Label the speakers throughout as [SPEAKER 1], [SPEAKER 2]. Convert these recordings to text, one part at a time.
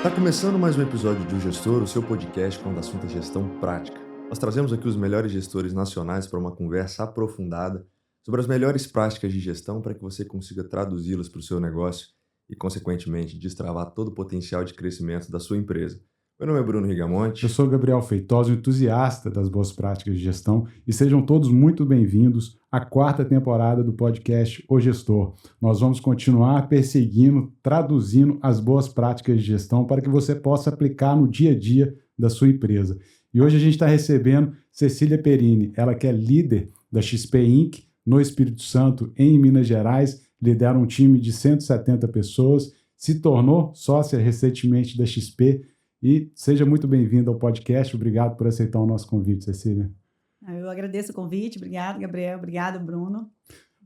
[SPEAKER 1] Está começando mais um episódio de O Gestor, o seu podcast quando o assunto é gestão prática. Nós trazemos aqui os melhores gestores nacionais para uma conversa aprofundada sobre as melhores práticas de gestão para que você consiga traduzi-las para o seu negócio e, consequentemente, destravar todo o potencial de crescimento da sua empresa. Meu nome é Bruno Rigamonte.
[SPEAKER 2] Eu sou Gabriel Feitosa, entusiasta das boas práticas de gestão, e sejam todos muito bem-vindos à 4ª temporada do podcast O Gestor. Nós vamos continuar perseguindo, traduzindo as boas práticas de gestão para que você possa aplicar no dia a dia da sua empresa. E hoje a gente está recebendo Cecília Perini, ela que é líder da XP Inc. no Espírito Santo, em Minas Gerais, lidera um time de 170 pessoas, se tornou sócia recentemente da XP. E seja muito bem-vindo ao podcast. Obrigado por aceitar o nosso convite, Cecília.
[SPEAKER 3] Eu agradeço o convite. Obrigado, Gabriel. Obrigado, Bruno.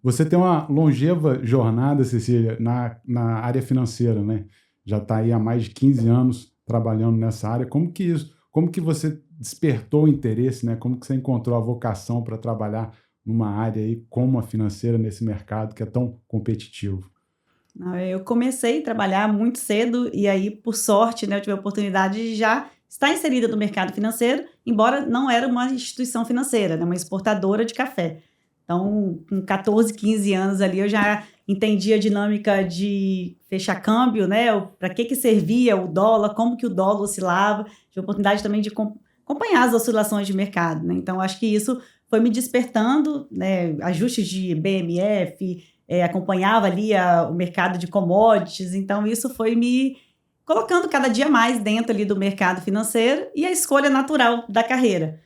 [SPEAKER 2] Você tem uma longeva jornada, Cecília, na área financeira, né? Já está aí há mais de 15 anos trabalhando nessa área. Como que você despertou o interesse, né? Como que você encontrou a vocação para trabalhar numa área aí como a financeira nesse mercado que é tão competitivo?
[SPEAKER 3] Eu comecei a trabalhar muito cedo e aí, por sorte, né, eu tive a oportunidade de já estar inserida no mercado financeiro, embora não era uma instituição financeira, né, uma exportadora de café. Então, com 14, 15 anos ali, eu já entendi a dinâmica de fechar câmbio, né, para que servia o dólar, como que o dólar oscilava. Tive a oportunidade também de acompanhar as oscilações de mercado, né? Então, acho que isso foi me despertando, né, ajustes de BMF, acompanhava ali o mercado de commodities, então isso foi me colocando cada dia mais dentro ali do mercado financeiro e a escolha natural da carreira.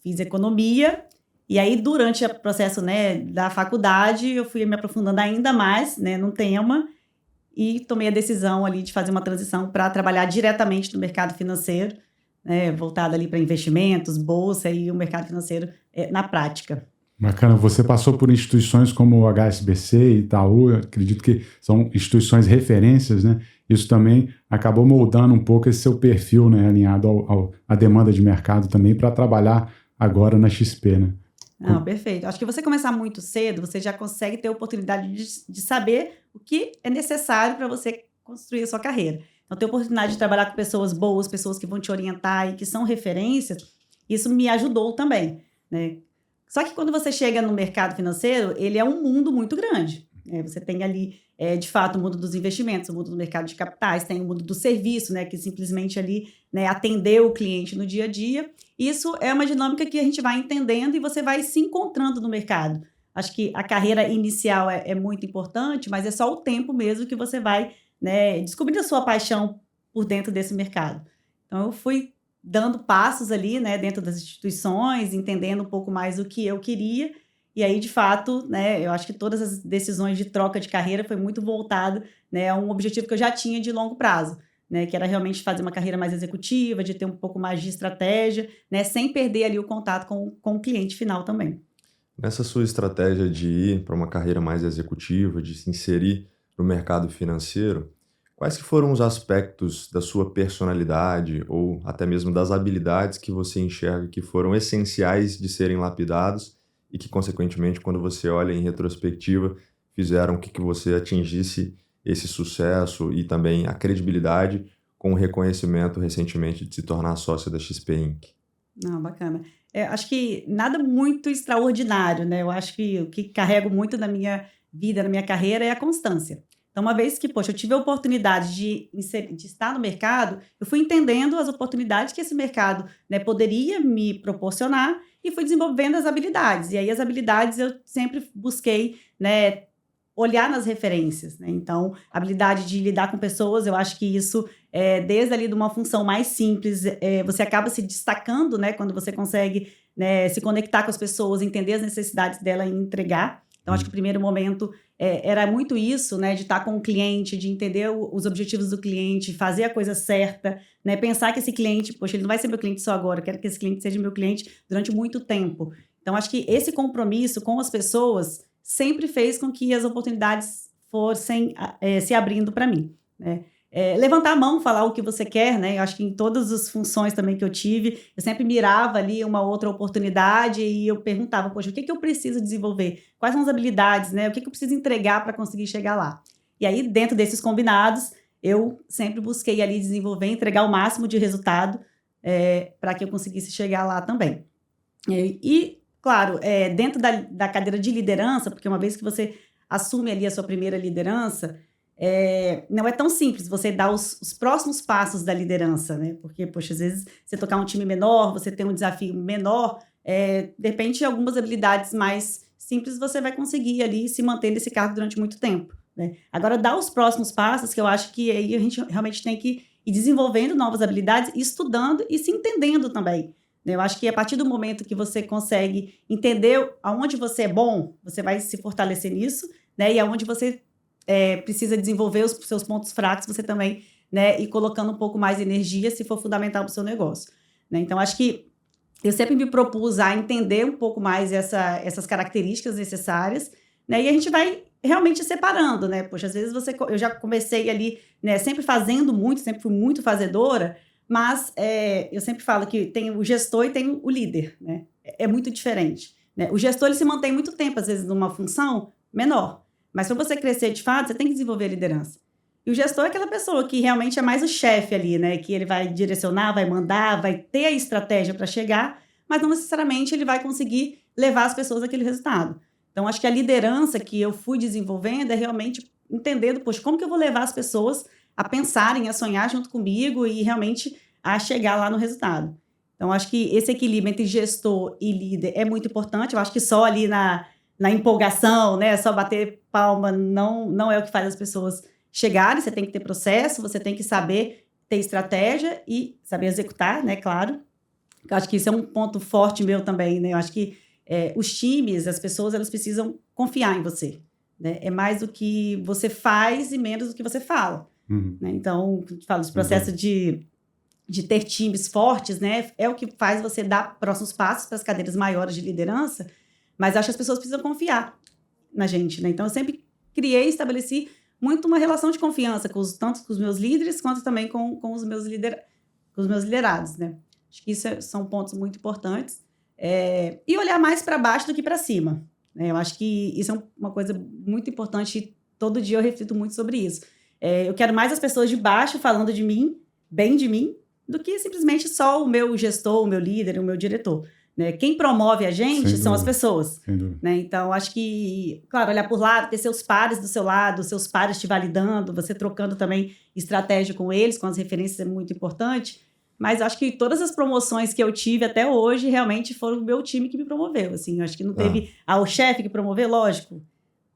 [SPEAKER 3] Fiz economia e aí durante o processo, né, da faculdade eu fui me aprofundando ainda mais, né, no tema e tomei a decisão ali de fazer uma transição para trabalhar diretamente no mercado financeiro, né, voltado ali para investimentos, bolsa e o mercado financeiro na prática.
[SPEAKER 2] Bacana, você passou por instituições como o HSBC, Itaú, eu acredito que são instituições referências, né? Isso também acabou moldando um pouco esse seu perfil, né? Alinhado à demanda de mercado também para trabalhar agora na XP, né?
[SPEAKER 3] Não, perfeito. Acho que você começar muito cedo, você já consegue ter a oportunidade de saber o que é necessário para você construir a sua carreira. Então, ter a oportunidade de trabalhar com pessoas boas, pessoas que vão te orientar e que são referências, isso me ajudou também, né? Só que quando você chega no mercado financeiro, ele é um mundo muito grande. Você tem ali, de fato, o mundo dos investimentos, o mundo do mercado de capitais, tem o mundo do serviço, né, que simplesmente ali, né, atender o cliente no dia a dia. Isso é uma dinâmica que a gente vai entendendo e você vai se encontrando no mercado. Acho que a carreira inicial é muito importante, mas é só o tempo mesmo que você vai, né, descobrindo a sua paixão por dentro desse mercado. Então, eu fui dando passos ali, né, dentro das instituições, entendendo um pouco mais o que eu queria, e aí, de fato, né, eu acho que todas as decisões de troca de carreira foi muito voltado, né, a um objetivo que eu já tinha de longo prazo, né, que era realmente fazer uma carreira mais executiva, de ter um pouco mais de estratégia, né, sem perder ali o contato com o cliente final também.
[SPEAKER 1] Nessa sua estratégia de ir para uma carreira mais executiva, de se inserir no mercado financeiro, quais que foram os aspectos da sua personalidade ou até mesmo das habilidades que você enxerga que foram essenciais de serem lapidados e que, consequentemente, quando você olha em retrospectiva, fizeram que você atingisse esse sucesso e também a credibilidade com o reconhecimento recentemente de se tornar sócia da XP Inc.?
[SPEAKER 3] Não, bacana. Acho que nada muito extraordinário, né? Eu acho que o que carrego muito na minha vida, na minha carreira, é a constância. Então, uma vez que, poxa, eu tive a oportunidade de estar no mercado, eu fui entendendo as oportunidades que esse mercado, né, poderia me proporcionar e fui desenvolvendo as habilidades. E aí, as habilidades eu sempre busquei, né, olhar nas referências, né? Então, a habilidade de lidar com pessoas, eu acho que isso, desde ali de uma função mais simples, você acaba se destacando, né, quando você consegue, né, se conectar com as pessoas, entender as necessidades dela e entregar. Então, acho que o primeiro momento era muito isso, né, de estar com o cliente, de entender os objetivos do cliente, fazer a coisa certa, né, pensar que esse cliente, poxa, ele não vai ser meu cliente só agora, eu quero que esse cliente seja meu cliente durante muito tempo. Então, acho que esse compromisso com as pessoas sempre fez com que as oportunidades fossem se abrindo para mim, né? Levantar a mão, falar o que você quer, né? Eu acho que em todas as funções também que eu tive, eu sempre mirava ali uma outra oportunidade e eu perguntava, poxa, o que eu preciso desenvolver? Quais são as habilidades, né? O que eu preciso entregar para conseguir chegar lá? E aí, dentro desses combinados, eu sempre busquei ali desenvolver, entregar o máximo de resultado para que eu conseguisse chegar lá também. E claro, dentro da cadeira de liderança, porque uma vez que você assume ali a sua primeira liderança, não é tão simples você dar os próximos passos da liderança, né? Porque, poxa, às vezes você tocar um time menor, você tem um desafio menor, de repente algumas habilidades mais simples você vai conseguir ali se manter nesse cargo durante muito tempo, né? Agora, dar os próximos passos, que eu acho que aí a gente realmente tem que ir desenvolvendo novas habilidades, estudando e se entendendo também. Eu acho que a partir do momento que você consegue entender aonde você é bom, você vai se fortalecer nisso, né? E aonde você precisa desenvolver os seus pontos fracos, você também, né, ir colocando um pouco mais de energia, se for fundamental para o seu negócio, né? Então, acho que eu sempre me propus a entender um pouco mais essas características necessárias, né? E a gente vai realmente separando, né? Poxa, às vezes eu já comecei ali, né, sempre fazendo muito, sempre fui muito fazedora, mas eu sempre falo que tem o gestor e tem o líder, né? É muito diferente, né? O gestor, ele se mantém muito tempo, às vezes, numa função menor. Mas para você crescer de fato, você tem que desenvolver a liderança. E o gestor é aquela pessoa que realmente é mais o chefe ali, né? Que ele vai direcionar, vai mandar, vai ter a estratégia para chegar, mas não necessariamente ele vai conseguir levar as pessoas àquele resultado. Então, acho que a liderança que eu fui desenvolvendo é realmente entendendo, poxa, como que eu vou levar as pessoas a pensarem, a sonhar junto comigo e realmente a chegar lá no resultado. Então, acho que esse equilíbrio entre gestor e líder é muito importante. Eu acho que só ali na empolgação, né, só bater palma não é o que faz as pessoas chegarem. Você tem que ter processo, você tem que saber ter estratégia e saber executar, né, claro. Eu acho que isso é um ponto forte meu também, né? Eu acho que os times, as pessoas, elas precisam confiar em você, né? É mais do que você faz e menos do que você fala. Né? Então, a gente fala dos processos de ter times fortes, né? É o que faz você dar próximos passos para as cadeiras maiores de liderança, mas acho que as pessoas precisam confiar na gente, né? Então, eu sempre criei e estabeleci muito uma relação de confiança tanto com os meus líderes, quanto também com os meus liderados, né? Acho que isso são pontos muito importantes. E olhar mais para baixo do que para cima, né? Eu acho que isso é uma coisa muito importante e todo dia eu reflito muito sobre isso. Eu quero mais as pessoas de baixo falando de mim, bem de mim, do que simplesmente só o meu gestor, o meu líder, o meu diretor, né? Quem promove a gente são as pessoas, né? Então, acho que, claro, olhar por lado, ter seus pares do seu lado, seus pares te validando, você trocando também estratégia com eles, com as referências, é muito importante. Mas acho que todas as promoções que eu tive até hoje realmente foram o meu time que me promoveu. Assim, acho que não teve o chefe que promoveu, lógico.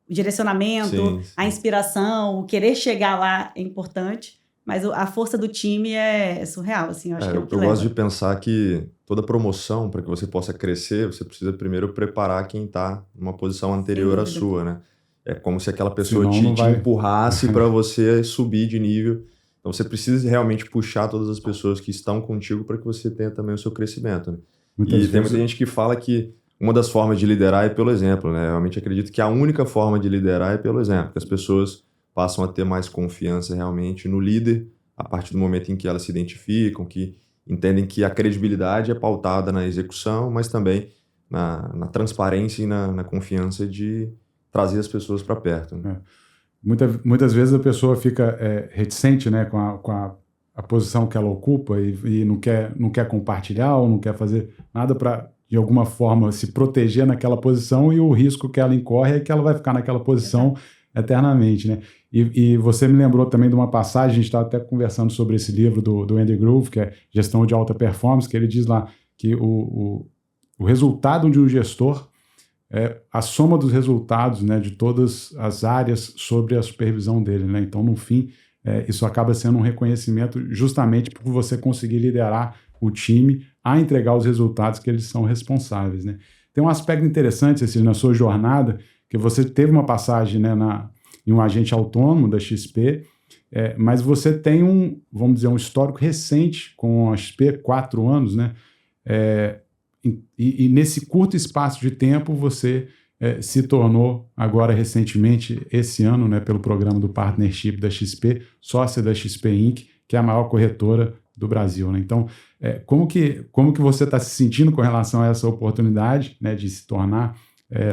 [SPEAKER 3] O direcionamento, a inspiração, o querer chegar lá é importante. Mas a força do time é surreal, assim, eu acho que é o que
[SPEAKER 1] eu
[SPEAKER 3] leva.
[SPEAKER 1] gosto de pensar que toda promoção, para que você possa crescer, você precisa primeiro preparar quem está numa posição anterior à sua, né? É como se aquela pessoa te empurrasse para você subir de nível. Então, você precisa realmente puxar todas as pessoas que estão contigo para que você tenha também o seu crescimento, né? Tem muita gente que fala que uma das formas de liderar é pelo exemplo, né? Eu realmente acredito que a única forma de liderar é pelo exemplo, que as pessoas passam a ter mais confiança realmente no líder a partir do momento em que elas se identificam, que entendem que a credibilidade é pautada na execução, mas também na transparência e na confiança de trazer as pessoas para perto, né?
[SPEAKER 2] Muitas vezes a pessoa fica reticente, né, com a posição que ela ocupa e não quer compartilhar ou não quer fazer nada para, de alguma forma, se proteger naquela posição, e o risco que ela incorre é que ela vai ficar naquela posição eternamente, né? E você me lembrou também de uma passagem, a gente estava até conversando sobre esse livro do Andy Grove, que é Gestão de Alta Performance, que ele diz lá que o resultado de um gestor é a soma dos resultados, né, de todas as áreas sobre a supervisão dele, né? Então, no fim, isso acaba sendo um reconhecimento justamente por você conseguir liderar o time a entregar os resultados que eles são responsáveis, né? Tem um aspecto interessante, Cecília, na sua jornada, que você teve uma passagem, né, em um agente autônomo da XP, mas você tem vamos dizer, um histórico recente com a XP, 4 anos, né? E nesse curto espaço de tempo você se tornou agora recentemente, esse ano, né, pelo programa do Partnership da XP, sócia da XP Inc., que é a maior corretora do Brasil, né? Então, como que você está se sentindo com relação a essa oportunidade, né, de se tornar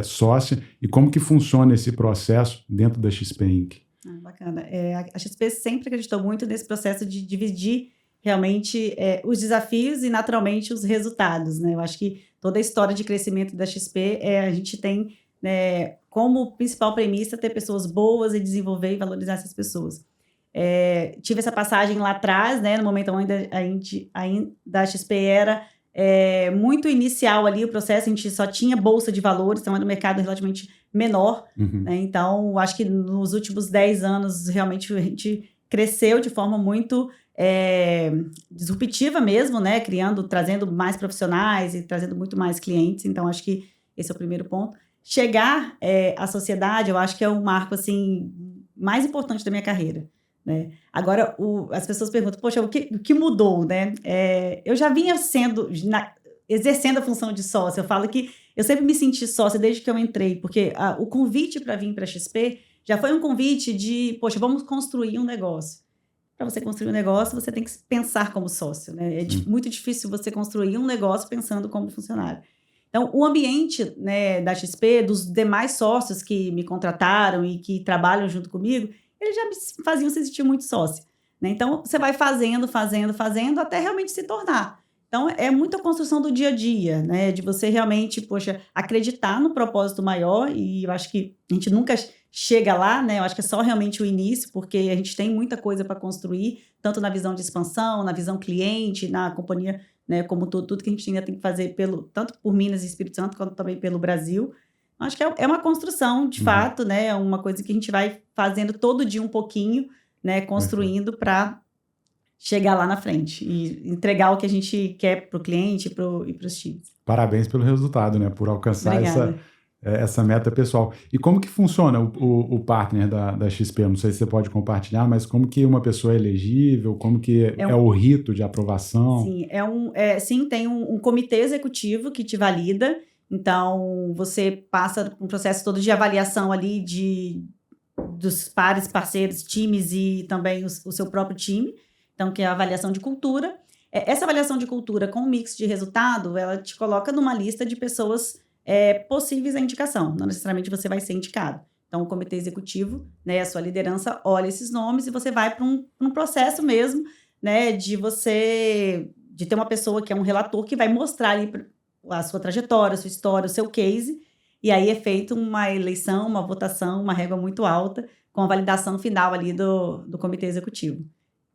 [SPEAKER 2] sócia, e como que funciona esse processo dentro da XP Inc.?
[SPEAKER 3] Bacana. A XP sempre acreditou muito nesse processo de dividir realmente os desafios e, naturalmente, os resultados, né? Eu acho que toda a história de crescimento da XP, a gente tem, né, como principal premissa ter pessoas boas e desenvolver e valorizar essas pessoas. Tive essa passagem lá atrás, né, no momento onde a XP era muito inicial ali o processo, a gente só tinha bolsa de valores, então era um mercado relativamente menor, né? Então acho que nos últimos 10 anos realmente a gente cresceu de forma muito disruptiva mesmo, né? Trazendo mais profissionais e trazendo muito mais clientes, então acho que esse é o primeiro ponto. Chegar à sociedade, eu acho que é um marco assim, mais importante da minha carreira. Né? Agora, as pessoas perguntam, poxa, o que mudou, né? Eu já vinha exercendo a função de sócia. Eu falo que eu sempre me senti sócia desde que eu entrei, porque o convite para vir para a XP já foi um convite de, poxa, vamos construir um negócio. Para você construir um negócio, você tem que pensar como sócio, né? Muito difícil você construir um negócio pensando como funcionário. Então, o ambiente, né, da XP, dos demais sócios que me contrataram e que trabalham junto comigo, eles já me faziam se sentir muito sócia, né? Então, você vai fazendo, até realmente se tornar. Então, é muita construção do dia a dia, né? De você realmente, poxa, acreditar no propósito maior, e eu acho que a gente nunca chega lá, né? Eu acho que é só realmente o início, porque a gente tem muita coisa para construir, tanto na visão de expansão, na visão cliente, na companhia, né? Como tudo que a gente ainda tem que fazer tanto por Minas e Espírito Santo, quanto também pelo Brasil. Acho que é uma construção, de fato, né? É uma coisa que a gente vai fazendo todo dia um pouquinho, né? Construindo para chegar lá na frente e entregar o que a gente quer para o cliente e para os times.
[SPEAKER 2] Parabéns pelo resultado, né? Por alcançar essa meta pessoal. E como que funciona o partner da XP? Não sei se você pode compartilhar, mas como que uma pessoa é elegível? Como que é o rito de aprovação?
[SPEAKER 3] Sim, tem um comitê executivo que te valida. Então, você passa um processo todo de avaliação ali dos pares, parceiros, times e também o seu próprio time. Então, que é a avaliação de cultura. Essa avaliação de cultura com um mix de resultado, ela te coloca numa lista de pessoas possíveis à indicação. Não necessariamente você vai ser indicado. Então, o comitê executivo, né, a sua liderança, olha esses nomes e você vai para um processo mesmo, né, de ter uma pessoa que é um relator que vai mostrar ali a sua trajetória, a sua história, o seu case, e aí é feita uma eleição, uma votação, uma régua muito alta, com a validação final ali do comitê executivo.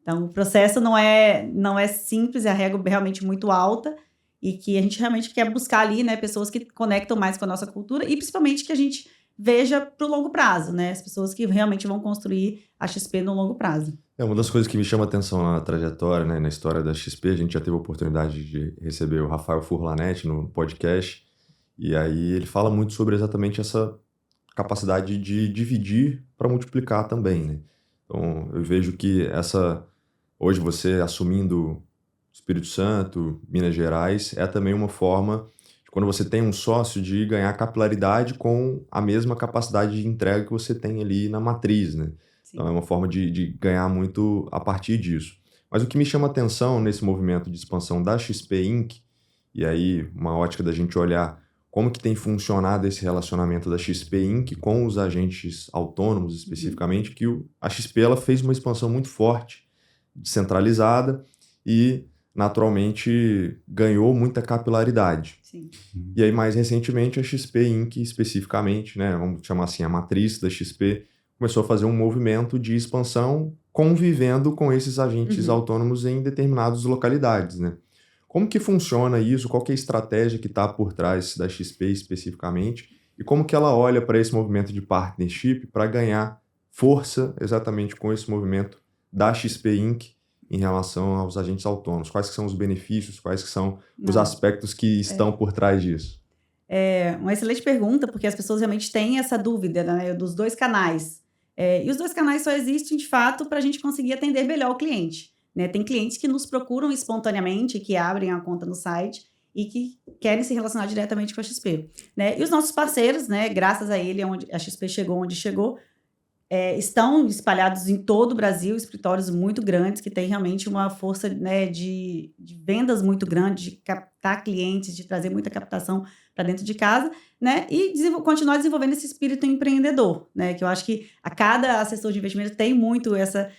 [SPEAKER 3] Então, o processo não é simples, a régua é realmente muito alta, e que a gente realmente quer buscar ali, né, pessoas que conectam mais com a nossa cultura, e principalmente que a gente veja para o longo prazo, né, as pessoas que realmente vão construir a XP no longo prazo.
[SPEAKER 1] Uma das coisas que me chama a atenção na trajetória, né, na história da XP, a gente já teve a oportunidade de receber o Rafael Furlanetti no podcast, e aí ele fala muito sobre exatamente essa capacidade de dividir para multiplicar também, né? Então, eu vejo que hoje você assumindo Espírito Santo, Minas Gerais, é também uma forma de, quando você tem um sócio, de ganhar capilaridade com a mesma capacidade de entrega que você tem ali na matriz, né? Então, é uma forma de ganhar muito a partir disso. Mas o que me chama atenção nesse movimento de expansão da XP Inc., e aí uma ótica da gente olhar como que tem funcionado esse relacionamento da XP Inc. com os agentes autônomos, especificamente, que a XP ela fez uma expansão muito forte, descentralizada, e naturalmente ganhou muita capilaridade.
[SPEAKER 3] Sim.
[SPEAKER 1] E aí, mais recentemente, a XP Inc., especificamente, né, vamos chamar assim, a matriz da XP, começou a fazer um movimento de expansão convivendo com esses agentes autônomos em determinadas localidades, né? Como que funciona isso? Qual que é a estratégia que está por trás da XP especificamente? E como que ela olha para esse movimento de partnership para ganhar força exatamente com esse movimento da XP Inc. em relação aos agentes autônomos? Quais que são os benefícios? Quais que são os aspectos que estão por trás disso?
[SPEAKER 3] É uma excelente pergunta, porque as pessoas realmente têm essa dúvida, né, dos dois canais. E os dois canais só existem, de fato, para a gente conseguir atender melhor o cliente. Né? Tem clientes que nos procuram espontaneamente, que abrem a conta no site e que querem se relacionar diretamente com a XP. Né? E os nossos parceiros, né, graças a ele, a XP chegou onde chegou, estão espalhados em todo o Brasil, escritórios muito grandes que têm realmente uma força, né, de vendas muito grande, de captar clientes, de trazer muita captação para dentro de casa, né, e continuar desenvolvendo esse espírito empreendedor, né, que eu acho que a cada assessor de investimento tem muito essa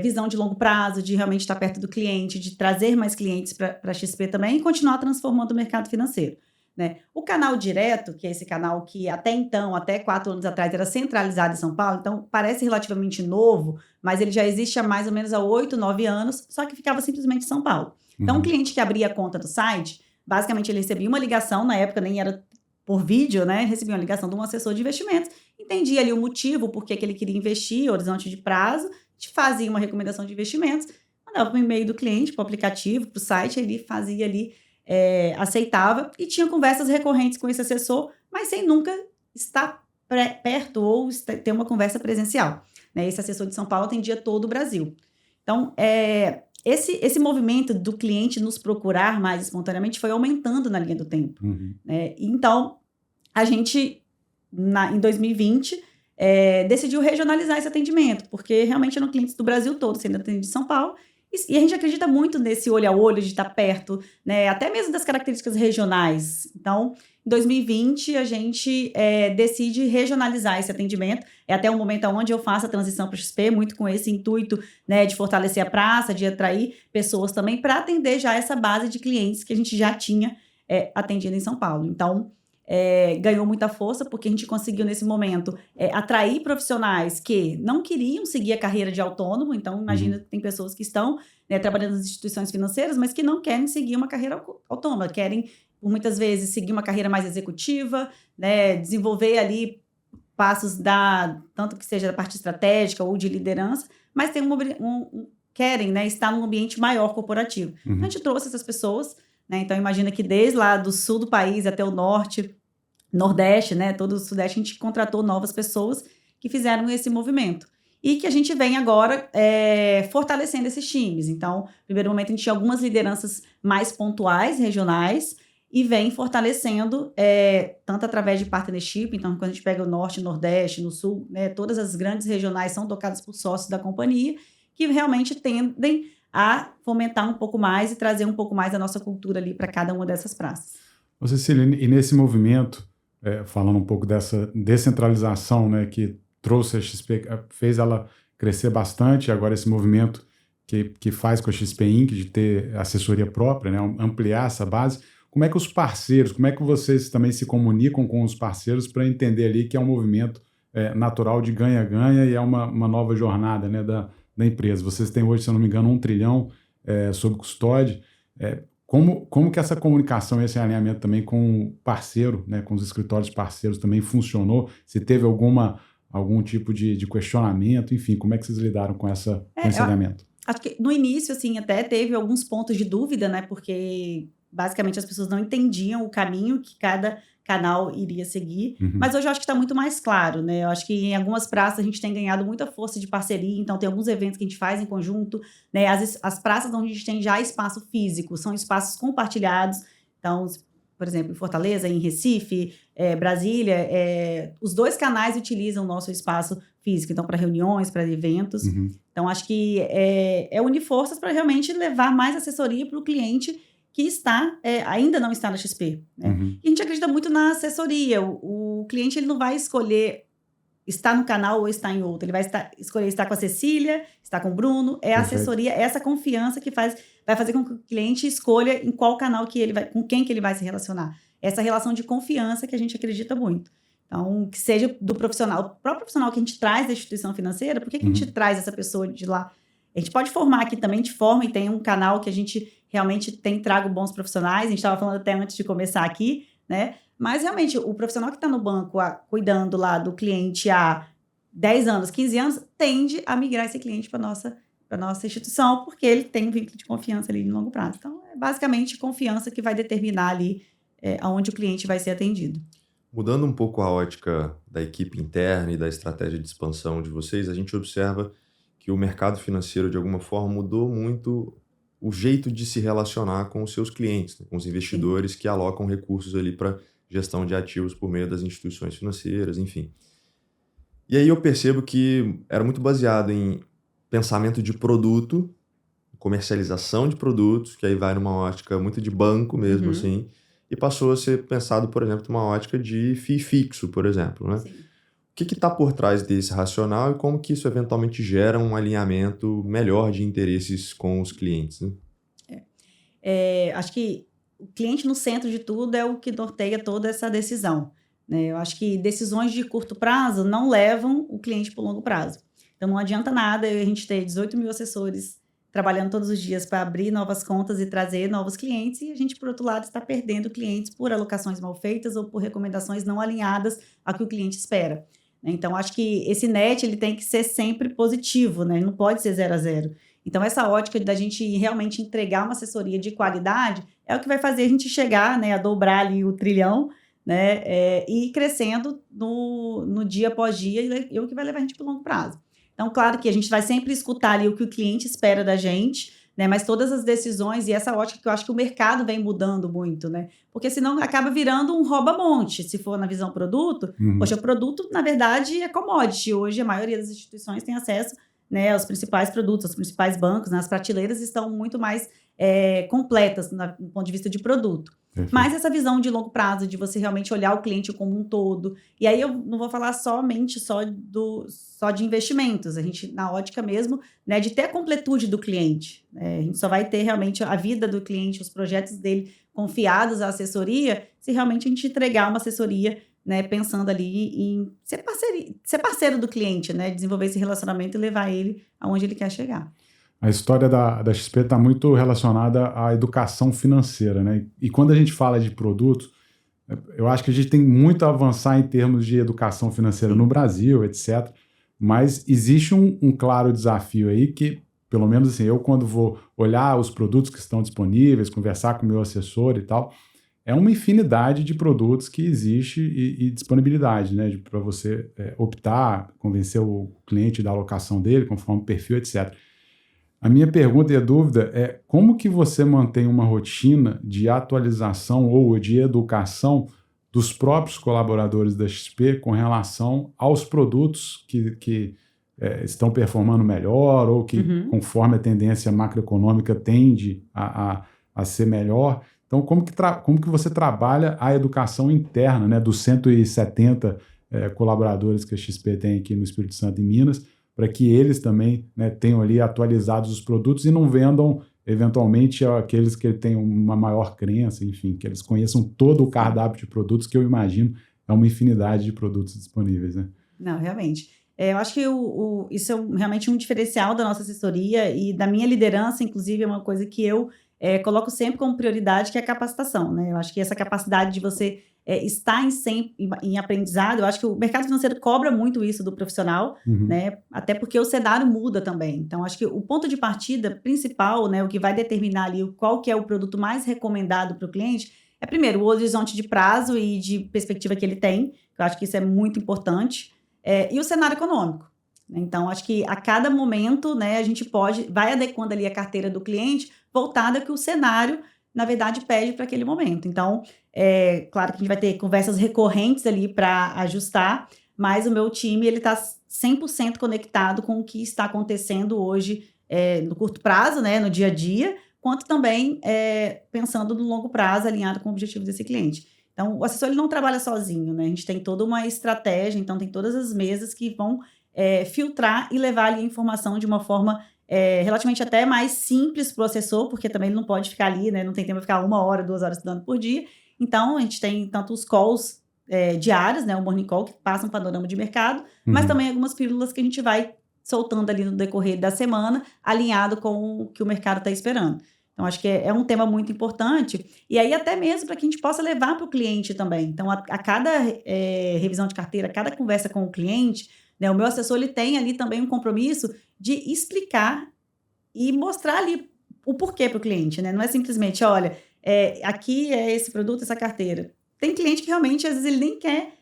[SPEAKER 3] visão de longo prazo, de realmente estar perto do cliente, de trazer mais clientes para a XP também e continuar transformando o mercado financeiro. Né? O canal direto, que é esse canal que até então, até 4 anos atrás, era centralizado em São Paulo, então parece relativamente novo, mas ele já existe há mais ou menos há 8, 9 anos, só que ficava simplesmente em São Paulo. Então, um cliente que abria a conta do site, basicamente ele recebia uma ligação, na época nem era por vídeo, né? Recebia uma ligação de um assessor de investimentos, entendia ali o motivo, por que ele queria investir, horizonte de prazo, a gente fazia uma recomendação de investimentos, mandava para o e-mail do cliente, para o aplicativo, para o site, ele fazia ali, aceitava e tinha conversas recorrentes com esse assessor, mas sem nunca estar perto ou ter uma conversa presencial. Né? Esse assessor de São Paulo atendia todo o Brasil. Então, esse movimento do cliente nos procurar mais espontaneamente foi aumentando na linha do tempo. Né? Então, a gente, em 2020, decidiu regionalizar esse atendimento, porque realmente eram clientes do Brasil todo sendo atendidos em São Paulo, e a gente acredita muito nesse olho a olho, de estar perto, né, até mesmo das características regionais. Então, em 2020, a gente decide regionalizar esse atendimento. É até um momento onde eu faço a transição para o XP, muito com esse intuito, né, de fortalecer a praça, de atrair pessoas também, para atender já essa base de clientes que a gente já tinha atendido em São Paulo. Então, ganhou muita força, porque a gente conseguiu, nesse momento, atrair profissionais que não queriam seguir a carreira de autônomo. Então, imagina que tem pessoas que estão, né, trabalhando nas instituições financeiras, mas que não querem seguir uma carreira autônoma, querem, por muitas vezes, seguir uma carreira mais executiva, né, desenvolver ali passos tanto que seja da parte estratégica ou de liderança, mas tem querem, né, estar num ambiente maior corporativo. Então, a gente trouxe essas pessoas, né, então imagina que desde lá do sul do país até o norte, Nordeste, né, todo o Sudeste, a gente contratou novas pessoas que fizeram esse movimento. E que a gente vem agora fortalecendo esses times. Então, no primeiro momento, a gente tinha algumas lideranças mais pontuais, regionais, e vem fortalecendo, tanto através de partnership. Então, quando a gente pega o Norte, Nordeste, no Sul, né, todas as grandes regionais são tocadas por sócios da companhia, que realmente tendem a fomentar um pouco mais e trazer um pouco mais da nossa cultura ali para cada uma dessas praças.
[SPEAKER 2] Ô, Cecília, e nesse movimento, falando um pouco dessa descentralização, né, que trouxe a XP, fez ela crescer bastante, agora esse movimento que faz com a XP Inc. de ter assessoria própria, né, ampliar essa base, como é que os parceiros, como é que vocês também se comunicam com os parceiros para entender ali que é um movimento natural de ganha-ganha e é uma nova jornada, né, da empresa? Vocês têm hoje, se eu não me engano, 1 trilhão sob custódia. Como que essa comunicação e esse alinhamento também com o parceiro, né, com os escritórios parceiros também funcionou? Se teve algum tipo de questionamento, enfim, como é que vocês lidaram com esse alinhamento?
[SPEAKER 3] Acho que no início, assim, até teve alguns pontos de dúvida, né, porque basicamente as pessoas não entendiam o caminho que cada canal iria seguir, mas hoje eu acho que está muito mais claro, né? Eu acho que em algumas praças a gente tem ganhado muita força de parceria, então tem alguns eventos que a gente faz em conjunto, né? As praças onde a gente tem já espaço físico, são espaços compartilhados, então, por exemplo, em Fortaleza, em Recife, Brasília, os 2 canais utilizam o nosso espaço físico, então para reuniões, para eventos, então acho que unir forças para realmente levar mais assessoria para o cliente que ainda não está na XP. Né? E a gente acredita muito na assessoria. O cliente ele não vai escolher estar no canal ou estar em outro. Ele vai escolher estar com a Cecília, estar com o Bruno. É a assessoria, essa confiança que vai fazer com que o cliente escolha em qual canal com quem que ele vai se relacionar. Essa relação de confiança que a gente acredita muito. Então, que seja do profissional, o próprio profissional que a gente traz da instituição financeira, por que a gente traz essa pessoa de lá? A gente pode formar aqui também, de forma, e tem um canal que a gente realmente trago bons profissionais, a gente estava falando até antes de começar aqui, né? Mas, realmente, o profissional que está no banco cuidando lá do cliente há 10 anos, 15 anos, tende a migrar esse cliente para a nossa instituição, porque ele tem um vínculo de confiança ali no longo prazo. Então, é basicamente confiança que vai determinar ali aonde o cliente vai ser atendido.
[SPEAKER 1] Mudando um pouco a ótica da equipe interna e da estratégia de expansão de vocês, a gente observa que o mercado financeiro, de alguma forma, mudou muito o jeito de se relacionar com os seus clientes, né, com os investidores que alocam recursos ali para gestão de ativos por meio das instituições financeiras, enfim. E aí eu percebo que era muito baseado em pensamento de produto, comercialização de produtos, que aí vai numa ótica muito de banco mesmo,
[SPEAKER 3] Uhum.
[SPEAKER 1] assim, e passou a ser pensado, por exemplo, numa ótica de FII fixo, por exemplo, né?
[SPEAKER 3] Sim.
[SPEAKER 1] O que está por trás desse racional e como que isso eventualmente gera um alinhamento melhor de interesses com os clientes, né?
[SPEAKER 3] Acho que o cliente no centro de tudo é o que norteia toda essa decisão, né? Eu acho que decisões de curto prazo não levam o cliente para o longo prazo. Então, não adianta nada a gente ter 18 mil assessores trabalhando todos os dias para abrir novas contas e trazer novos clientes, e a gente, por outro lado, está perdendo clientes por alocações mal feitas ou por recomendações não alinhadas ao que o cliente espera, né? Então, acho que esse net ele tem que ser sempre positivo, né? Ele não pode ser 0 a 0. Então, essa ótica da gente realmente entregar uma assessoria de qualidade é o que vai fazer a gente chegar, né, a dobrar ali o trilhão, né, e ir crescendo no dia após dia, e é o que vai levar a gente para o longo prazo. Então, claro que a gente vai sempre escutar ali o que o cliente espera da gente, né, mas todas as decisões e essa ótica que eu acho que o mercado vem mudando muito, né, porque senão acaba virando um rouba-monte, se for na visão produto. Poxa, o produto, na verdade, é commodity. Hoje, a maioria das instituições tem acesso, né, aos principais produtos, aos principais bancos, né, as prateleiras estão muito mais completas do ponto de vista de produto.
[SPEAKER 2] Perfeito.
[SPEAKER 3] Mas essa visão de longo prazo, de você realmente olhar o cliente como um todo, e aí eu não vou falar somente só de investimentos, a gente, na ótica mesmo, né, de ter a completude do cliente, né? A gente só vai ter realmente a vida do cliente, os projetos dele confiados à assessoria, se realmente a gente entregar uma assessoria, né, pensando ali em ser parceiro do cliente, né, desenvolver esse relacionamento e levar ele aonde ele quer chegar.
[SPEAKER 2] A história da XP está muito relacionada à educação financeira, né? E quando a gente fala de produtos, eu acho que a gente tem muito a avançar em termos de educação financeira no Brasil, etc. Mas existe um claro desafio aí que, pelo menos assim, eu quando vou olhar os produtos que estão disponíveis, conversar com o meu assessor e tal, é uma infinidade de produtos que existe e disponibilidade, né? Para você optar, convencer o cliente da alocação dele, conforme o perfil, etc. A minha pergunta e a dúvida é como que você mantém uma rotina de atualização ou de educação dos próprios colaboradores da XP com relação aos produtos que estão performando melhor ou que, conforme a tendência macroeconômica, tende a ser melhor. Então, como que você trabalha a educação interna, né, dos 170 colaboradores que a XP tem aqui no Espírito Santo e Minas, para que eles também, né, tenham ali atualizados os produtos e não vendam, eventualmente, aqueles que têm uma maior crença, enfim, que eles conheçam todo o cardápio de produtos, que eu imagino é uma infinidade de produtos disponíveis, né?
[SPEAKER 3] Não, realmente. Eu acho que isso é realmente um diferencial da nossa assessoria e da minha liderança, inclusive, é uma coisa que eu coloco sempre como prioridade, que é a capacitação, né? Eu acho que essa capacidade de você estar em aprendizado, eu acho que o mercado financeiro cobra muito isso do profissional, né? Até porque o cenário muda também. Então, acho que o ponto de partida principal, né, o que vai determinar ali qual que é o produto mais recomendado para o cliente, é primeiro o horizonte de prazo e de perspectiva que ele tem, eu acho que isso é muito importante, e o cenário econômico. Então, acho que a cada momento, né, a gente vai adequando ali a carteira do cliente, voltada que o cenário, na verdade, pede para aquele momento. Então, claro que a gente vai ter conversas recorrentes ali para ajustar, mas o meu time está 100% conectado com o que está acontecendo hoje no curto prazo, né, no dia a dia, quanto também pensando no longo prazo, alinhado com o objetivo desse cliente. Então, o assessor ele não trabalha sozinho, né? A gente tem toda uma estratégia, então tem todas as mesas que vão filtrar e levar ali a informação de uma forma relativamente até mais simples para o assessor, porque também ele não pode ficar ali, né? Não tem tempo para ficar 1 hora, 2 horas estudando por dia. Então, a gente tem tanto os calls diários, né? O morning call, que passa um panorama de mercado, mas também algumas pílulas que a gente vai soltando ali no decorrer da semana, alinhado com o que o mercado está esperando. Então, acho que é um tema muito importante. E aí, até mesmo para que a gente possa levar para o cliente também. Então, a cada revisão de carteira, a cada conversa com o cliente, né, o meu assessor ele tem ali também um compromisso de explicar e mostrar ali o porquê para o cliente, né? Não é simplesmente, olha, aqui é esse produto, essa carteira. Tem cliente que realmente, às vezes, ele nem quer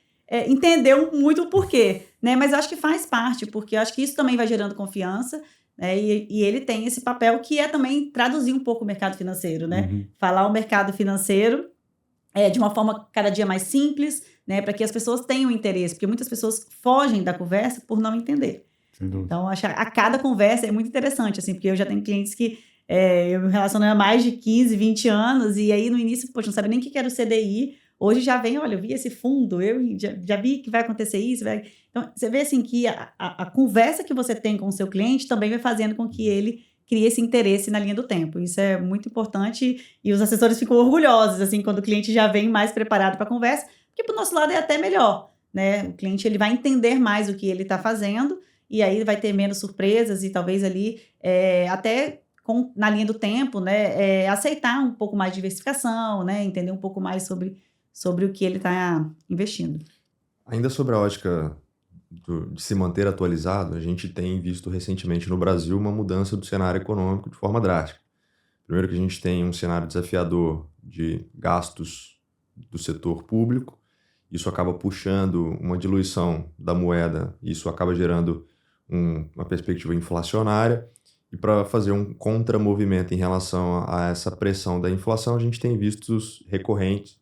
[SPEAKER 3] entender muito o porquê, né? Mas eu acho que faz parte, porque eu acho que isso também vai gerando confiança, né? E ele tem esse papel que é também traduzir um pouco o mercado financeiro, né? Falar o mercado financeiro de uma forma cada dia mais simples, né, para que as pessoas tenham interesse, porque muitas pessoas fogem da conversa por não entender.
[SPEAKER 2] Sem dúvida.
[SPEAKER 3] Então, acho que a cada conversa é muito interessante, assim, porque eu já tenho clientes que eu me relaciono há mais de 15, 20 anos, e aí no início, poxa, não sabia nem o que era o CDI, hoje já vem, olha, eu vi esse fundo, eu já vi que vai acontecer isso. Então, você vê assim que a conversa que você tem com o seu cliente também vai fazendo com que ele crie esse interesse na linha do tempo. Isso é muito importante e os assessores ficam orgulhosos, assim, quando o cliente já vem mais preparado para a conversa, porque para o nosso lado é até melhor, né? O cliente ele vai entender mais o que ele está fazendo e aí vai ter menos surpresas e talvez ali até na linha do tempo, né, aceitar um pouco mais de diversificação, né, entender um pouco mais sobre o que ele está investindo.
[SPEAKER 1] Ainda sobre a ótica de se manter atualizado, a gente tem visto recentemente no Brasil uma mudança do cenário econômico de forma drástica. Primeiro que a gente tem um cenário desafiador de gastos do setor público, isso acaba puxando uma diluição da moeda, isso acaba gerando uma perspectiva inflacionária, e para fazer um contramovimento em relação a essa pressão da inflação, a gente tem visto recorrentes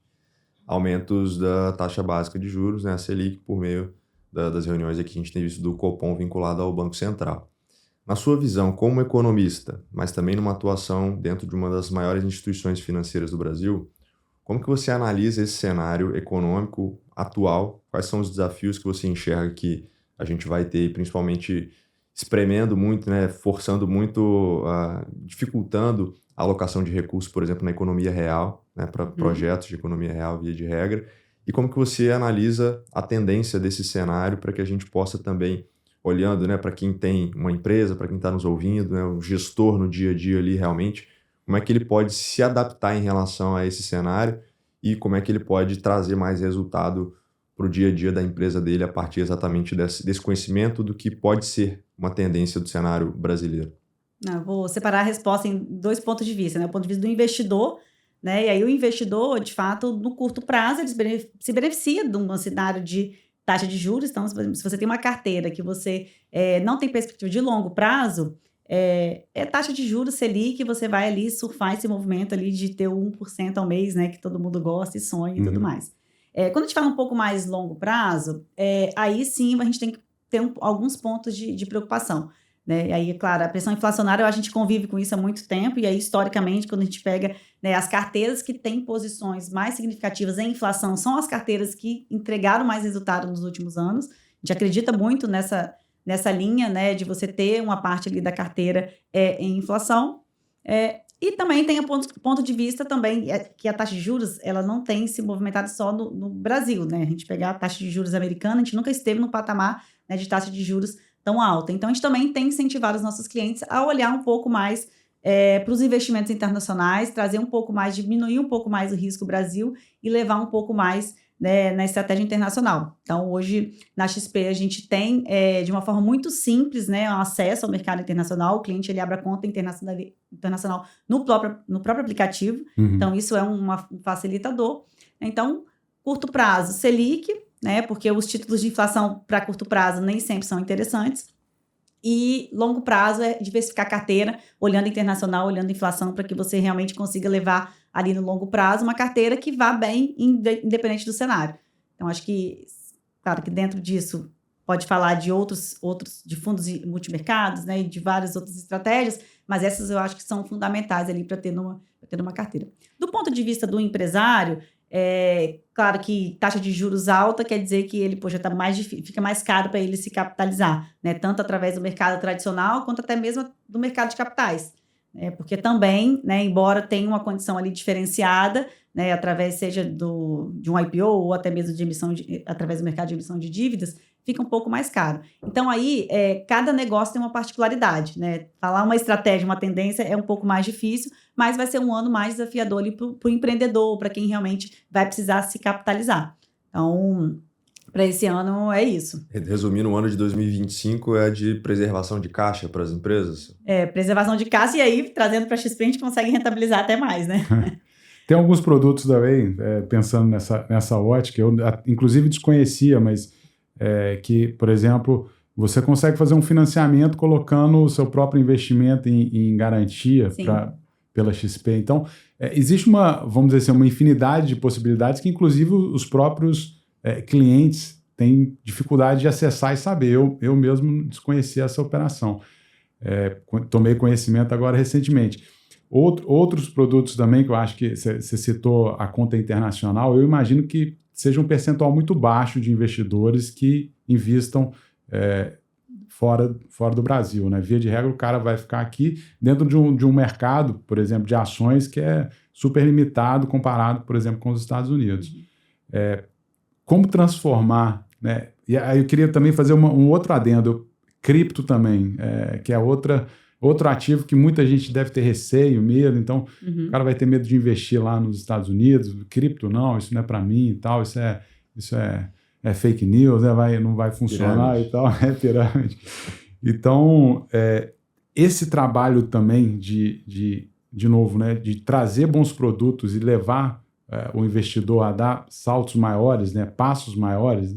[SPEAKER 1] aumentos da taxa básica de juros, né, a Selic, por meio das reuniões aqui que a gente tem visto do Copom vinculado ao Banco Central. Na sua visão, como economista, mas também numa atuação dentro de uma das maiores instituições financeiras do Brasil, como que você analisa esse cenário econômico atual? Quais são os desafios que você enxerga que a gente vai ter, principalmente espremendo muito, né, forçando muito, dificultando a alocação de recursos, por exemplo, na economia real, né, para projetos de economia real, via de regra, e como que você analisa a tendência desse cenário para que a gente possa também, olhando, né, para quem tem uma empresa, para quem está nos ouvindo, né, um gestor no dia a dia ali realmente, como é que ele pode se adaptar em relação a esse cenário e como é que ele pode trazer mais resultado para o dia a dia da empresa dele a partir exatamente desse conhecimento do que pode ser uma tendência do cenário brasileiro.
[SPEAKER 3] Eu vou separar a resposta em 2 pontos de vista, né? O ponto de vista do investidor, né? E aí o investidor, de fato, no curto prazo, ele se beneficia de um cenário de taxa de juros. Então, se você tem uma carteira que você não tem perspectiva de longo prazo, taxa de juros Selic, você vai ali surfar esse movimento ali de ter 1% ao mês, né? Que todo mundo gosta e sonha e tudo mais. Quando a gente fala um pouco mais longo prazo, aí sim a gente tem que ter alguns pontos de preocupação, né? E aí, claro, a pressão inflacionária, a gente convive com isso há muito tempo, e aí, historicamente, quando a gente pega, né, as carteiras que têm posições mais significativas em inflação, são as carteiras que entregaram mais resultado nos últimos anos. A gente acredita muito nessa linha, né, de você ter uma parte ali da carteira em inflação. E também tem o ponto de vista também que a taxa de juros, ela não tem se movimentado só no Brasil, né? A gente pegar a taxa de juros americana, a gente nunca esteve no patamar, né, de taxa de juros tão alta. Então, a gente também tem incentivado os nossos clientes a olhar um pouco mais para os investimentos internacionais, trazer um pouco mais, diminuir um pouco mais o risco Brasil e levar um pouco mais, né, na estratégia internacional. Então, hoje, na XP, a gente tem, de uma forma muito simples, né, um acesso ao mercado internacional. O cliente ele abre a conta internacional no próprio aplicativo. Então, isso é um facilitador. Então, curto prazo, Selic, né, porque os títulos de inflação para curto prazo nem sempre são interessantes. E longo prazo é diversificar a carteira, olhando internacional, olhando inflação, para que você realmente consiga levar ali no longo prazo uma carteira que vá bem, independente do cenário. Então, acho que, claro, que dentro disso pode falar de outros de fundos multimercados, né, e de várias outras estratégias, mas essas eu acho que são fundamentais ali para ter numa carteira. Do ponto de vista do empresário, claro que taxa de juros alta quer dizer que ele fica mais caro para ele se capitalizar, né? Tanto através do mercado tradicional quanto até mesmo do mercado de capitais, né? Porque também, né, embora tenha uma condição ali diferenciada, né, através seja de um IPO ou até mesmo através do mercado de emissão de dívidas, fica um pouco mais caro. Então, aí, cada negócio tem uma particularidade, né? Falar uma estratégia, uma tendência é um pouco mais difícil, mas vai ser um ano mais desafiador ali para o empreendedor, para quem realmente vai precisar se capitalizar. Então, para esse ano é isso.
[SPEAKER 1] Resumindo, o ano de 2025 é de preservação de caixa para as empresas?
[SPEAKER 3] Preservação de caixa, e aí, trazendo para a XP, a gente consegue rentabilizar até mais, né?
[SPEAKER 2] Tem alguns produtos também, pensando nessa ótica, eu inclusive desconhecia, mas que, por exemplo, você consegue fazer um financiamento colocando o seu próprio investimento em garantia pela XP. Então, existe vamos dizer assim, uma infinidade de possibilidades que, inclusive, os próprios clientes têm dificuldade de acessar e saber. Eu mesmo desconhecia essa operação. Tomei conhecimento agora recentemente. Outros produtos também, que eu acho que você citou a conta internacional, eu imagino que seja um percentual muito baixo de investidores que investam fora do Brasil, né? Via de regra, o cara vai ficar aqui dentro de um mercado, por exemplo, de ações que é super limitado comparado, por exemplo, com os Estados Unidos. Como transformar, né? E aí eu queria também fazer um outro adendo, cripto também, que é outro ativo que muita gente deve ter receio, medo, então o cara vai ter medo de investir lá nos Estados Unidos, cripto não, isso não é para mim e tal, isso é fake news, não vai funcionar pirâmide. E tal, é pirâmide. Então, esse trabalho também de novo, né, de trazer bons produtos e levar o investidor a dar saltos maiores, né, passos maiores,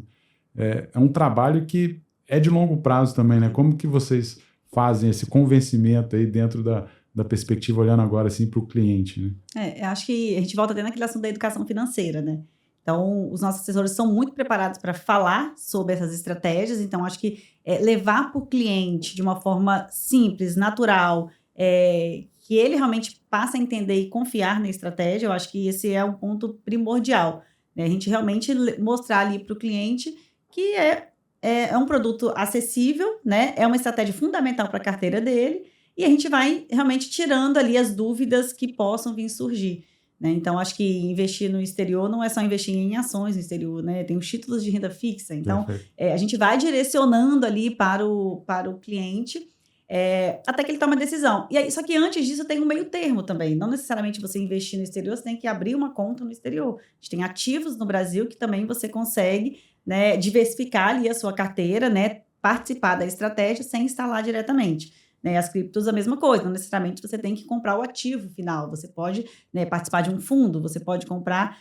[SPEAKER 2] é um trabalho que é de longo prazo também, né? Como que vocês fazem esse convencimento aí dentro da perspectiva, olhando agora assim para o cliente, né?
[SPEAKER 3] Eu acho que a gente volta até naquele assunto da educação financeira, né? Então, os nossos assessores são muito preparados para falar sobre essas estratégias. Então, acho que levar para o cliente de uma forma simples, natural, que ele realmente passe a entender e confiar na estratégia, eu acho que esse é um ponto primordial, né? A gente realmente mostrar ali para o cliente que é um produto acessível, né? É uma estratégia fundamental para a carteira dele e a gente vai realmente tirando ali as dúvidas que possam vir surgir, né? Então, acho que investir no exterior não é só investir em ações no exterior, né? Tem os títulos de renda fixa. Então, a gente vai direcionando ali para o cliente até que ele tome a decisão. E aí, só que antes disso tem um meio termo também. Não necessariamente você investir no exterior, você tem que abrir uma conta no exterior. A gente tem ativos no Brasil que também você consegue, né, diversificar ali a sua carteira, né, participar da estratégia sem estar lá diretamente. Né, as criptos a mesma coisa, não necessariamente você tem que comprar o ativo final, você pode, né, participar de um fundo, você pode comprar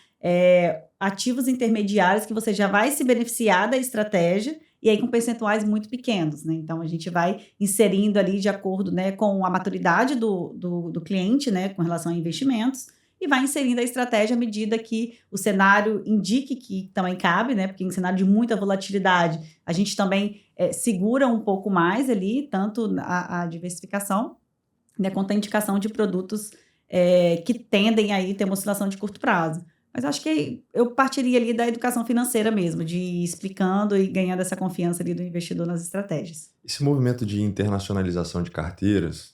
[SPEAKER 3] ativos intermediários que você já vai se beneficiar da estratégia e aí com percentuais muito pequenos, né? Então a gente vai inserindo ali de acordo, né, com a maturidade do cliente, né, com relação a investimentos, e vai inserindo a estratégia à medida que o cenário indique que também cabe, né? Porque em cenário de muita volatilidade, a gente também segura um pouco mais ali, tanto a diversificação, né, quanto a indicação de produtos que tendem aí ter uma oscilação de curto prazo. Mas acho que eu partiria ali da educação financeira mesmo, de ir explicando e ganhando essa confiança ali do investidor nas estratégias.
[SPEAKER 1] Esse movimento de internacionalização de carteiras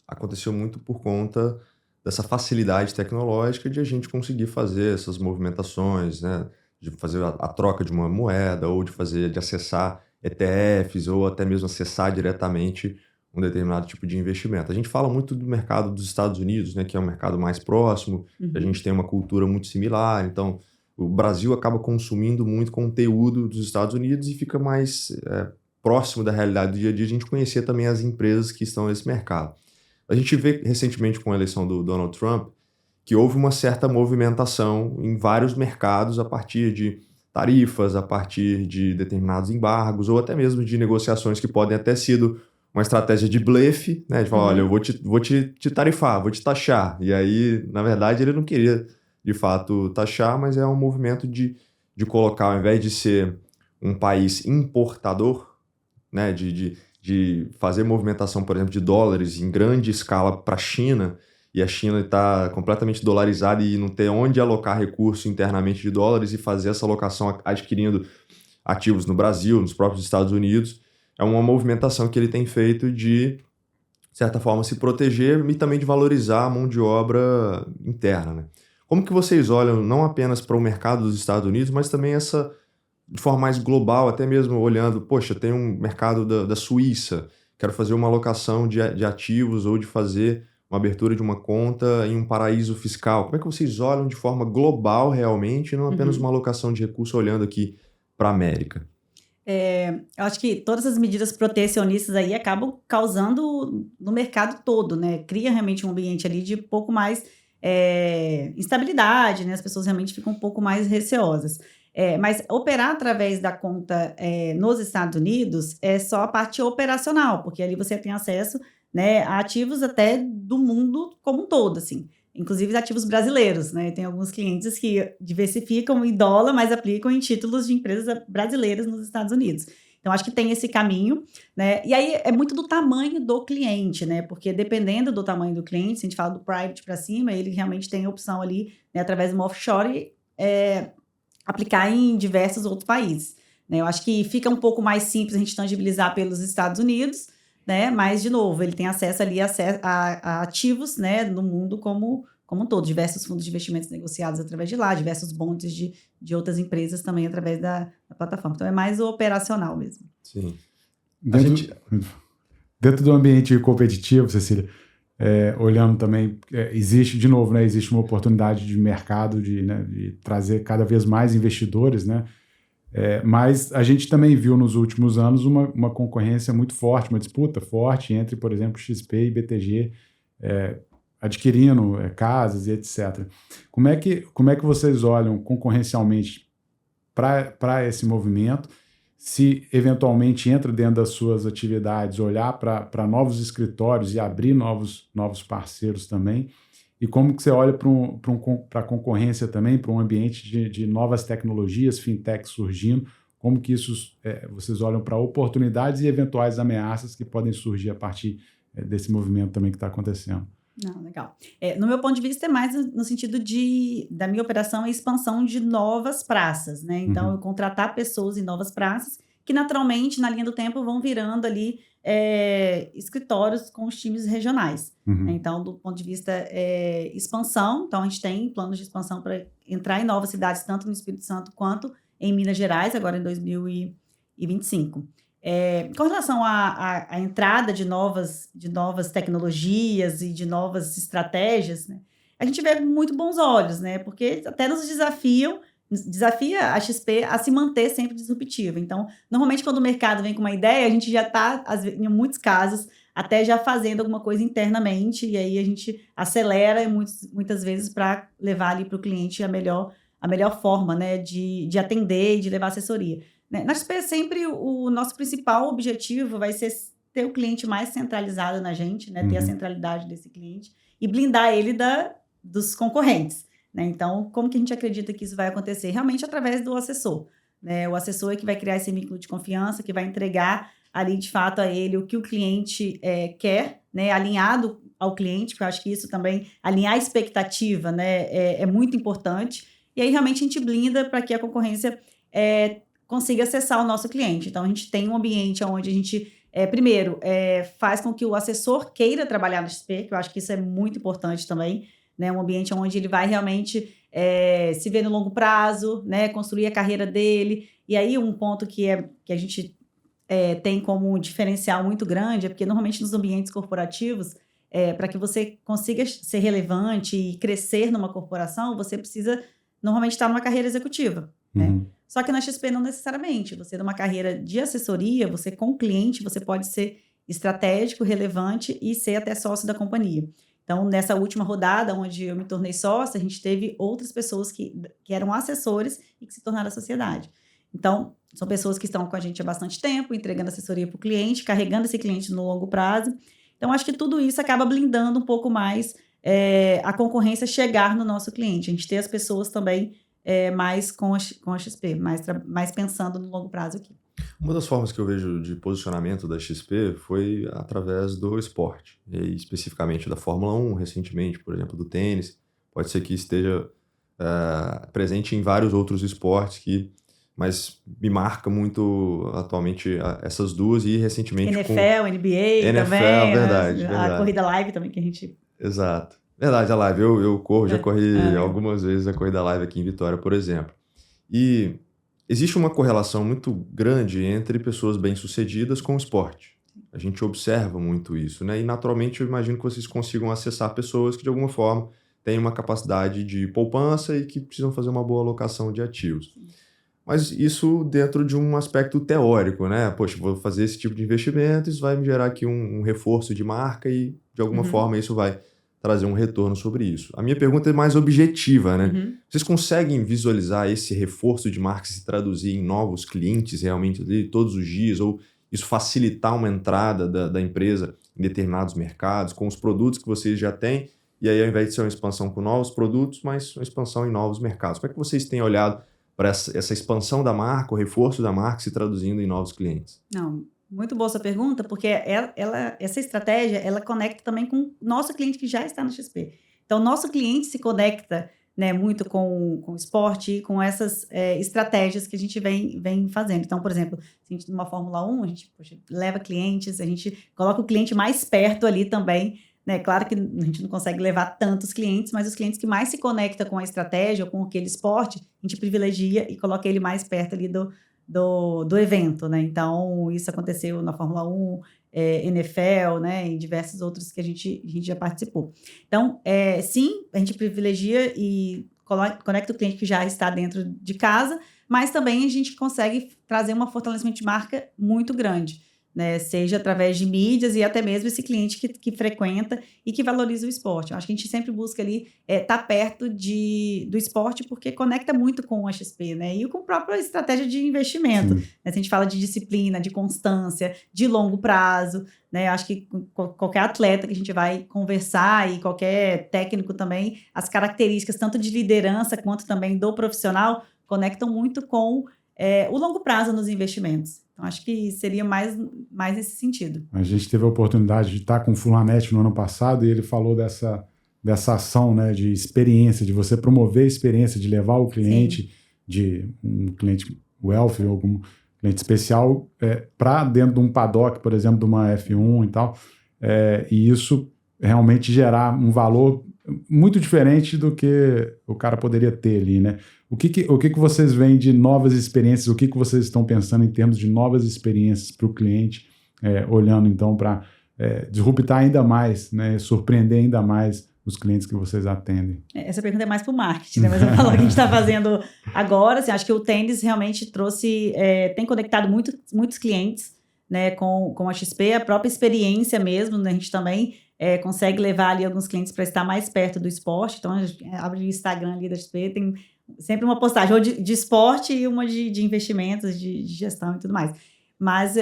[SPEAKER 1] aconteceu muito por conta dessa facilidade tecnológica de a gente conseguir fazer essas movimentações, né? De fazer a troca de uma moeda ou de acessar ETFs ou até mesmo acessar diretamente um determinado tipo de investimento. A gente fala muito do mercado dos Estados Unidos, né, que é um mercado mais próximo, a gente tem uma cultura muito similar, então o Brasil acaba consumindo muito conteúdo dos Estados Unidos e fica mais próximo da realidade do dia a dia, a gente conhecer também as empresas que estão nesse mercado. A gente vê recentemente com a eleição do Donald Trump que houve uma certa movimentação em vários mercados a partir de tarifas, a partir de determinados embargos ou até mesmo de negociações que podem até sido uma estratégia de blefe, né? De falar, olha, eu vou te tarifar, vou te taxar. E aí, na verdade, ele não queria, de fato, taxar, mas é um movimento de colocar, ao invés de ser um país importador, né? De fazer movimentação, por exemplo, de dólares em grande escala para a China, e a China está completamente dolarizada e não ter onde alocar recurso internamente de dólares e fazer essa alocação adquirindo ativos no Brasil, nos próprios Estados Unidos. É uma movimentação que ele tem feito de certa forma, se proteger e também de valorizar a mão de obra interna, né? Como que vocês olham não apenas para o mercado dos Estados Unidos, mas também essa, de forma mais global, até mesmo olhando, poxa, tem um mercado da Suíça, quero fazer uma alocação de ativos ou de fazer uma abertura de uma conta em um paraíso fiscal. Como é que vocês olham de forma global realmente, e não apenas uma alocação de recurso olhando aqui para a América?
[SPEAKER 3] Eu acho que todas as medidas protecionistas aí acabam causando no mercado todo, né? Cria realmente um ambiente ali de pouco mais instabilidade, né? As pessoas realmente ficam um pouco mais receosas. Mas operar através da conta nos Estados Unidos é só a parte operacional, porque ali você tem acesso, né, a ativos até do mundo como um todo, assim. inclusive ativos brasileiros, né? Tem alguns clientes que diversificam em dólar, mas aplicam em títulos de empresas brasileiras nos Estados Unidos. Então, acho que tem esse caminho, né? E aí é muito do tamanho do cliente, né? Porque dependendo do tamanho do cliente, se a gente fala do private para cima, ele realmente tem a opção ali, né, através de uma offshore, aplicar em diversos outros países, né? Eu acho que fica um pouco mais simples a gente tangibilizar pelos Estados Unidos, né? Mas, de novo, ele tem acesso ali a ativos, né, no mundo como um todo, diversos fundos de investimentos negociados através de lá, diversos bonds de outras empresas também através da plataforma. Então, é mais o operacional mesmo.
[SPEAKER 1] Sim.
[SPEAKER 2] Dentro do ambiente competitivo, Cecília, olhando também, existe, de novo, né, existe uma oportunidade de mercado de trazer cada vez mais investidores, né? Mas a gente também viu nos últimos anos uma concorrência muito forte, uma disputa forte entre, por exemplo, XP e BTG, adquirindo casas e etc. Como é que vocês olham concorrencialmente para esse movimento? Se eventualmente entra dentro das suas atividades, olhar para novos escritórios e abrir novos parceiros também, e como que você olha para a concorrência também, para um ambiente de novas tecnologias, fintech surgindo, como que isso, vocês olham para oportunidades e eventuais ameaças que podem surgir a partir desse movimento também que está acontecendo?
[SPEAKER 3] Não, legal. No meu ponto de vista, é mais no sentido da minha operação é expansão de novas praças, né? Então, eu contratar pessoas em novas praças que, naturalmente, na linha do tempo, vão virando ali escritórios com os times regionais. Né? Então, do ponto de vista expansão, então a gente tem planos de expansão para entrar em novas cidades, tanto no Espírito Santo quanto em Minas Gerais, agora em 2025. Com relação à entrada de novas tecnologias e de novas estratégias, né, a gente vê com muito bons olhos, né, porque até nos desafia a XP a se manter sempre disruptiva. Então, normalmente, quando o mercado vem com uma ideia, a gente já está, em muitos casos, até já fazendo alguma coisa internamente, e aí a gente acelera muitas vezes para levar ali para o cliente a melhor forma, né, de atender e de levar assessoria. Na XP, sempre o nosso principal objetivo vai ser ter o cliente mais centralizado na gente, né? Ter a centralidade desse cliente e blindar ele dos concorrentes. Né? Então, como que a gente acredita que isso vai acontecer? Realmente através do assessor. Né? O assessor é que vai criar esse vínculo de confiança, que vai entregar ali, de fato, a ele o que o cliente quer, né? Alinhado ao cliente, porque eu acho que isso também, alinhar a expectativa, né? É muito importante. E aí, realmente, a gente blinda para que a concorrência consiga acessar o nosso cliente. Então, a gente tem um ambiente onde a gente, primeiro, faz com que o assessor queira trabalhar no XP, que eu acho que isso é muito importante também, né? Um ambiente onde ele vai realmente se ver no longo prazo, né? Construir a carreira dele. E aí, um ponto que a gente tem como diferencial muito grande é porque, normalmente, nos ambientes corporativos, para que você consiga ser relevante e crescer numa corporação, você precisa, normalmente, estar numa carreira executiva, né? Só que na XP não necessariamente. Você, numa carreira de assessoria, você com o cliente, você pode ser estratégico, relevante e ser até sócio da companhia. Então, nessa última rodada, onde eu me tornei sócia, a gente teve outras pessoas que eram assessores e que se tornaram a sociedade. Então, são pessoas que estão com a gente há bastante tempo, entregando assessoria para o cliente, carregando esse cliente no longo prazo. Então, acho que tudo isso acaba blindando um pouco mais a concorrência chegar no nosso cliente. A gente ter as pessoas também mais com a XP, mais pensando no longo prazo aqui.
[SPEAKER 1] Uma das formas que eu vejo de posicionamento da XP foi através do esporte, e especificamente da Fórmula 1, recentemente, por exemplo, do tênis. Pode ser que esteja presente em vários outros esportes, mas me marca muito atualmente essas duas e recentemente
[SPEAKER 3] NFL, NBA
[SPEAKER 1] NFL,
[SPEAKER 3] também.
[SPEAKER 1] verdade.
[SPEAKER 3] A corrida live também que a gente...
[SPEAKER 1] Exato. Verdade, a live. Eu corro, já corri algumas vezes a corrida live aqui em Vitória, por exemplo. E existe uma correlação muito grande entre pessoas bem-sucedidas com o esporte. A gente observa muito isso, né? E, naturalmente, eu imagino que vocês consigam acessar pessoas que, de alguma forma, têm uma capacidade de poupança e que precisam fazer uma boa alocação de ativos. Mas isso dentro de um aspecto teórico, né? Poxa, vou fazer esse tipo de investimento, isso vai me gerar aqui um reforço de marca e, de alguma forma, isso vai trazer um retorno sobre isso. A minha pergunta é mais objetiva, né? Vocês conseguem visualizar esse reforço de marca se traduzir em novos clientes realmente ali, todos os dias, ou isso facilitar uma entrada da empresa em determinados mercados, com os produtos que vocês já têm e aí ao invés de ser uma expansão com novos produtos, mas uma expansão em novos mercados. Como é que vocês têm olhado para essa expansão da marca, o reforço da marca se traduzindo em novos clientes?
[SPEAKER 3] Não, muito boa essa pergunta, porque essa estratégia, ela conecta também com o nosso cliente que já está no XP. Então, nosso cliente se conecta, né, muito com o esporte e com essas estratégias que a gente vem fazendo. Então, por exemplo, se a gente numa Fórmula 1, a gente leva clientes, a gente coloca o cliente mais perto ali também, né? Claro que a gente não consegue levar tantos clientes, mas os clientes que mais se conectam com a estratégia ou com aquele esporte, a gente privilegia e coloca ele mais perto ali do evento, né? Então, isso aconteceu na Fórmula 1, NFL, né? E diversos outros que a gente já participou. Então, sim, a gente privilegia e conecta o cliente que já está dentro de casa, mas também a gente consegue trazer um fortalecimento de marca muito grande, né? Seja através de mídias e até mesmo esse cliente que frequenta e que valoriza o esporte. Eu acho que a gente sempre busca ali estar perto do esporte porque conecta muito com a XP, né? E com a própria estratégia de investimento. Né? Se a gente fala de disciplina, de constância, de longo prazo, né? Eu acho que qualquer atleta que a gente vai conversar e qualquer técnico também, as características tanto de liderança quanto também do profissional conectam muito com o longo prazo nos investimentos. Então, acho que seria mais nesse sentido.
[SPEAKER 2] A gente teve a oportunidade de estar com o Fulanet no ano passado e ele falou dessa ação, né, de experiência, de você promover a experiência, de levar o cliente, sim, de um cliente wealth ou algum cliente especial para dentro de um paddock, por exemplo, de uma F1 e tal, e isso realmente gerar um valor muito diferente do que o cara poderia ter ali, né? O que vocês veem de novas experiências? O que vocês estão pensando em termos de novas experiências para o cliente, olhando então para disruptar ainda mais, né? Surpreender ainda mais os clientes que vocês atendem?
[SPEAKER 3] Essa pergunta é mais para o marketing, né? Mas eu falo o que a gente está fazendo agora. Assim, acho que o tênis realmente tem conectado muitos clientes, né, com a XP, a própria experiência mesmo, né? A gente também consegue levar ali alguns clientes para estar mais perto do esporte. Então, a gente abre o Instagram ali da XP, tem sempre uma postagem ou de esporte e uma de investimentos, de gestão e tudo mais. Mas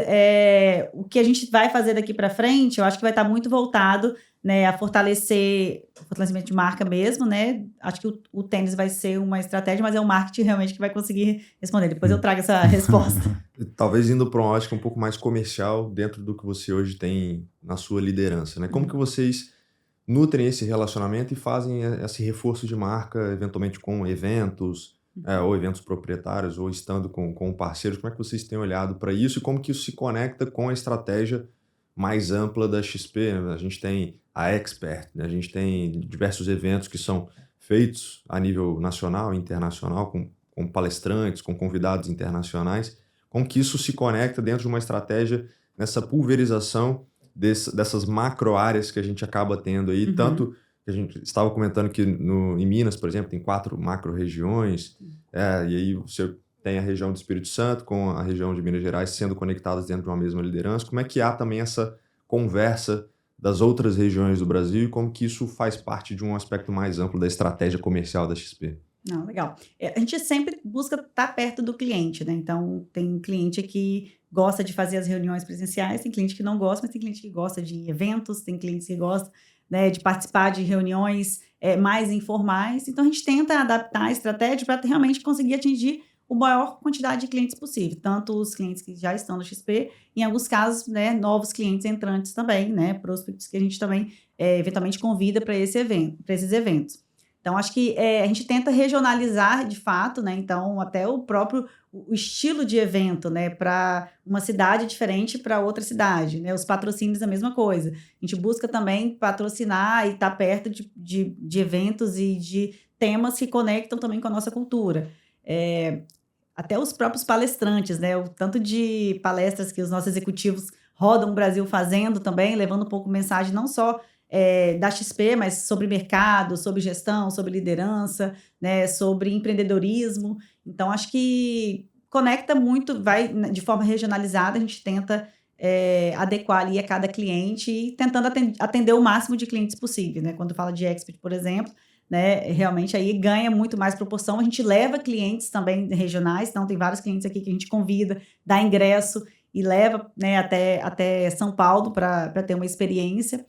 [SPEAKER 3] o que a gente vai fazer daqui para frente, eu acho que vai estar muito voltado, né, a fortalecimento de marca mesmo, né? Acho que o tênis vai ser uma estratégia, mas é o marketing realmente que vai conseguir responder. Depois eu trago essa resposta.
[SPEAKER 1] Talvez indo para uma ótica um pouco mais comercial dentro do que você hoje tem na sua liderança, né? Como que vocês nutrem esse relacionamento e fazem esse reforço de marca, eventualmente com eventos, ou eventos proprietários, ou estando com parceiros? Como é que vocês têm olhado para isso e como que isso se conecta com a estratégia mais ampla da XP? Né? A gente tem a Expert, né? A gente tem diversos eventos que são feitos a nível nacional e internacional, com palestrantes, com convidados internacionais. Como que isso se conecta dentro de uma estratégia nessa pulverização dessas macro áreas que a gente acaba tendo aí, tanto que a gente estava comentando que em Minas, por exemplo, tem 4 macro regiões, e aí você tem a região do Espírito Santo com a região de Minas Gerais sendo conectadas dentro de uma mesma liderança. Como é que há também essa conversa das outras regiões do Brasil e como que isso faz parte de um aspecto mais amplo da estratégia comercial da XP?
[SPEAKER 3] Não, legal. A gente sempre busca estar perto do cliente, né? Então, tem cliente que gosta de fazer as reuniões presenciais, tem cliente que não gosta, mas tem cliente que gosta de eventos, tem clientes que gostam, né, de participar de reuniões mais informais. Então, a gente tenta adaptar a estratégia para realmente conseguir atingir a maior quantidade de clientes possível, tanto os clientes que já estão no XP, em alguns casos, né, novos clientes entrantes também, né, prospects que a gente também eventualmente convida para esses eventos. Então, acho que a gente tenta regionalizar de fato, né? Então, até o estilo de evento, né? Para uma cidade diferente para outra cidade, né? Os patrocínios, a mesma coisa. A gente busca também patrocinar e estar perto de eventos e de temas que conectam também com a nossa cultura. Até os próprios palestrantes, né? O tanto de palestras que os nossos executivos rodam o Brasil fazendo também, levando um pouco mensagem não só da XP, mas sobre mercado, sobre gestão, sobre liderança, né, sobre empreendedorismo. Então, acho que conecta muito, vai de forma regionalizada, a gente tenta adequar ali a cada cliente e tentando atender o máximo de clientes possível, né? Quando fala de expert, por exemplo, né, realmente aí ganha muito mais proporção. A gente leva clientes também regionais, então tem vários clientes aqui que a gente convida, dá ingresso e leva, né, até São Paulo para ter uma experiência.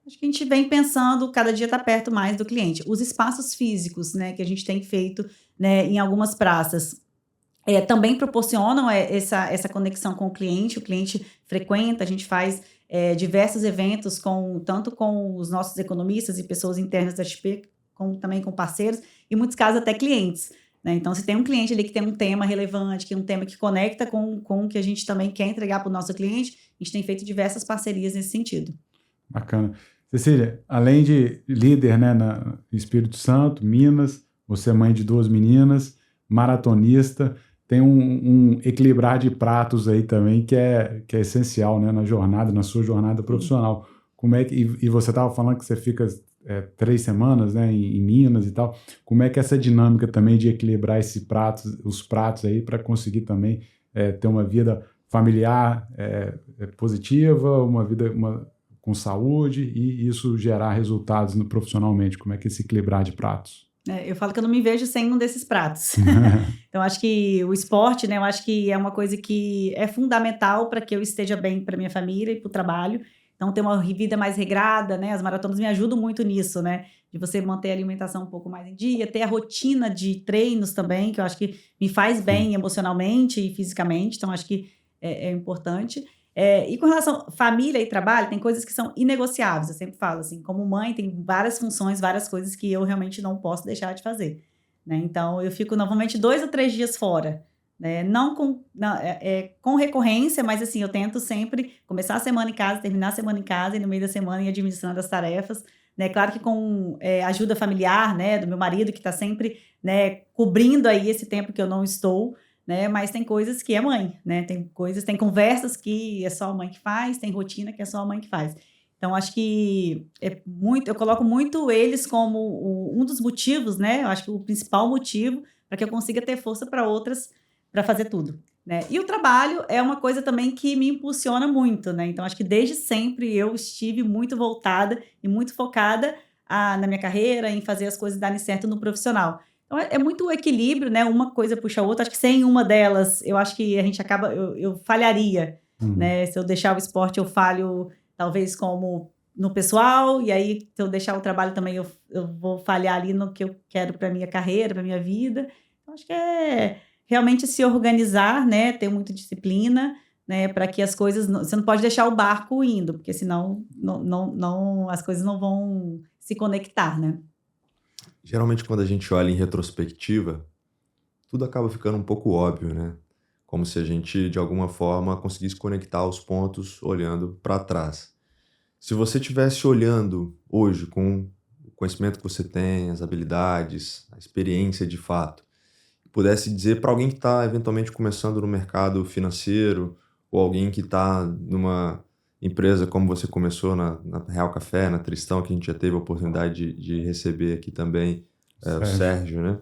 [SPEAKER 3] Acho que a gente vem pensando, cada dia está perto mais do cliente. Os espaços físicos, né, que a gente tem feito, né, em algumas praças, também proporcionam essa conexão com o cliente frequenta, a gente faz diversos eventos tanto com os nossos economistas e pessoas internas da XP, como também com parceiros, e em muitos casos até clientes. Né? Então, se tem um cliente ali que tem um tema relevante, que é um tema que conecta com o que a gente também quer entregar para o nosso cliente, a gente tem feito diversas parcerias nesse sentido.
[SPEAKER 2] Bacana. Cecília, além de líder, né, no Espírito Santo, Minas, você é mãe de 2 meninas, maratonista, tem um equilibrar de pratos aí também que é essencial, né, na sua jornada profissional. Como é que, e você estava falando que você fica 3 semanas, né, em Minas e tal. Como é que é essa dinâmica também de equilibrar os pratos aí para conseguir também ter uma vida familiar positiva, uma vida com saúde e isso gerar resultados profissionalmente? Como é que é esse equilibrar de pratos?
[SPEAKER 3] Eu falo que eu não me vejo sem um desses pratos. Então, acho que o esporte, né, eu acho que é uma coisa que é fundamental para que eu esteja bem para minha família e para o trabalho. Então, ter uma vida mais regrada, né? As maratonas me ajudam muito nisso, né? De você manter a alimentação um pouco mais em dia, ter a rotina de treinos também, que eu acho que me faz bem emocionalmente e fisicamente. Então, acho que é importante. E com relação à família e trabalho, tem coisas que são inegociáveis. Eu sempre falo assim, como mãe, tem várias funções, várias coisas que eu realmente não posso deixar de fazer. Né? Então, eu fico normalmente 2 a 3 dias fora. Né? Não com recorrência, mas assim, eu tento sempre começar a semana em casa, terminar a semana em casa e no meio da semana ir administrando as tarefas. Né? Claro que com ajuda familiar, né, do meu marido, que está sempre, né, cobrindo aí esse tempo que eu não estou. Né? Mas tem coisas que é mãe, né? Tem conversas que é só a mãe que faz, tem rotina que é só a mãe que faz. Então, acho que eu coloco muito eles como um dos motivos, né? Eu acho que o principal motivo para que eu consiga ter força para outras, para fazer tudo. Né? E o trabalho é uma coisa também que me impulsiona muito, né? Então, acho que desde sempre eu estive muito voltada e muito focada na minha carreira, em fazer as coisas darem certo no profissional. Então, é muito o equilíbrio, né? Uma coisa puxa a outra. Acho que sem uma delas, eu acho que a gente acaba... Eu falharia, né? Se eu deixar o esporte, eu falho, talvez, como no pessoal. E aí, se eu deixar o trabalho também, eu vou falhar ali no que eu quero para minha carreira, para minha vida. Então, acho que é realmente se organizar, né? Ter muita disciplina, né? Para que as coisas... Você não pode deixar o barco indo, porque senão as coisas não vão se conectar, né?
[SPEAKER 1] Geralmente, quando a gente olha em retrospectiva, tudo acaba ficando um pouco óbvio, né? Como se a gente, de alguma forma, conseguisse conectar os pontos olhando para trás. Se você estivesse olhando hoje com o conhecimento que você tem, as habilidades, a experiência de fato, pudesse dizer para alguém que está eventualmente começando no mercado financeiro ou alguém que está numa empresa como você começou na Real Café, na Tristão, que a gente já teve a oportunidade de receber aqui também, o Sérgio, né?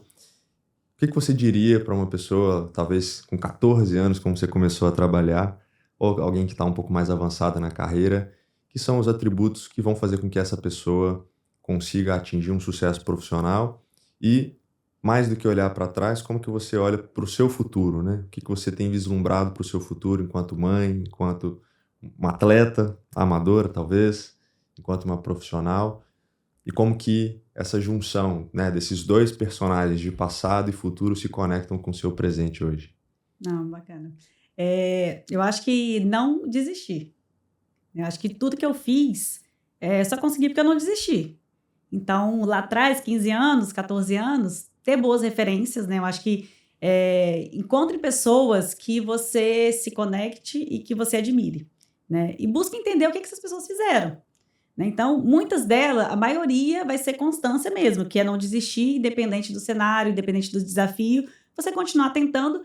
[SPEAKER 1] O que você diria para uma pessoa, talvez com 14 anos, como você começou a trabalhar, ou alguém que está um pouco mais avançada na carreira, que são os atributos que vão fazer com que essa pessoa consiga atingir um sucesso profissional e, mais do que olhar para trás, como que você olha para o seu futuro, né? O que você tem vislumbrado para o seu futuro enquanto mãe, enquanto uma atleta amadora, talvez, enquanto uma profissional, e como que essa junção, né, desses 2 personagens de passado e futuro se conectam com o seu presente hoje?
[SPEAKER 3] Não, bacana. Eu acho que não desistir. Eu acho que tudo que eu fiz, só consegui porque eu não desisti. Então, lá atrás, 15 anos, 14 anos, ter boas referências, né? Eu acho que encontre pessoas que você se conecte e que você admire. Né? E busque entender o que essas pessoas fizeram. Né? Então, muitas delas, a maioria vai ser constância mesmo, que é não desistir, independente do cenário, independente do desafio, você continuar tentando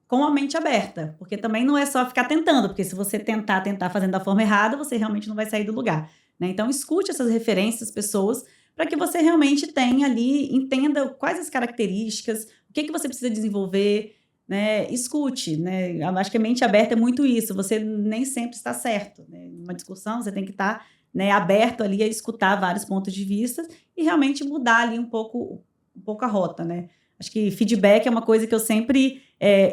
[SPEAKER 3] com a mente aberta, porque também não é só ficar tentando, porque se você tentar fazendo da forma errada, você realmente não vai sair do lugar. Né? Então, escute essas referências, pessoas, para que você realmente tenha ali, entenda quais as características, o que você precisa desenvolver, né? Escute, né? Eu acho que a mente aberta é muito isso, você nem sempre está certo, né? Numa discussão você tem que estar, né, aberto ali a escutar vários pontos de vista e realmente mudar ali um pouco a rota, né? Acho que feedback é uma coisa que eu sempre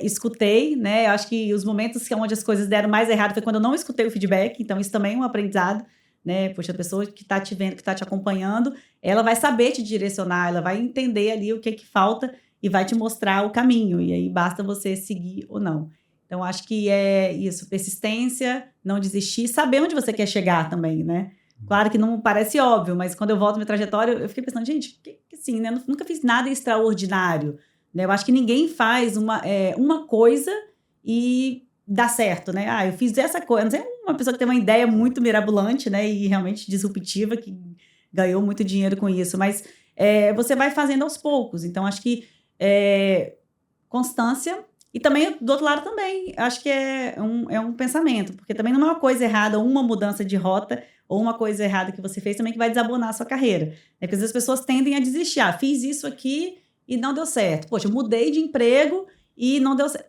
[SPEAKER 3] escutei, né? Eu acho que os momentos onde as coisas deram mais errado foi quando eu não escutei o feedback, então isso também é um aprendizado, né? Poxa, a pessoa que está te vendo, que está te acompanhando, ela vai saber te direcionar, ela vai entender ali o que falta e vai te mostrar o caminho. E aí basta você seguir ou não. Então, acho que é isso, persistência, não desistir, saber onde você quer chegar também, né? Claro que não parece óbvio, mas quando eu volto à minha trajetória, eu fiquei pensando, gente, que assim, né? Nunca fiz nada extraordinário, né? Eu acho que ninguém faz uma coisa e dá certo, né? Eu fiz essa coisa. Não sei, uma pessoa que tem uma ideia muito mirabolante, né? E realmente disruptiva, que ganhou muito dinheiro com isso, mas você vai fazendo aos poucos. Então, acho que constância. E também, do outro lado também, acho que é um pensamento, porque também não é uma coisa errada, uma mudança de rota, ou uma coisa errada que você fez também que vai desabonar a sua carreira. Porque às vezes as pessoas tendem a desistir. Fiz isso aqui e não deu certo. Poxa, eu mudei de emprego e não deu certo.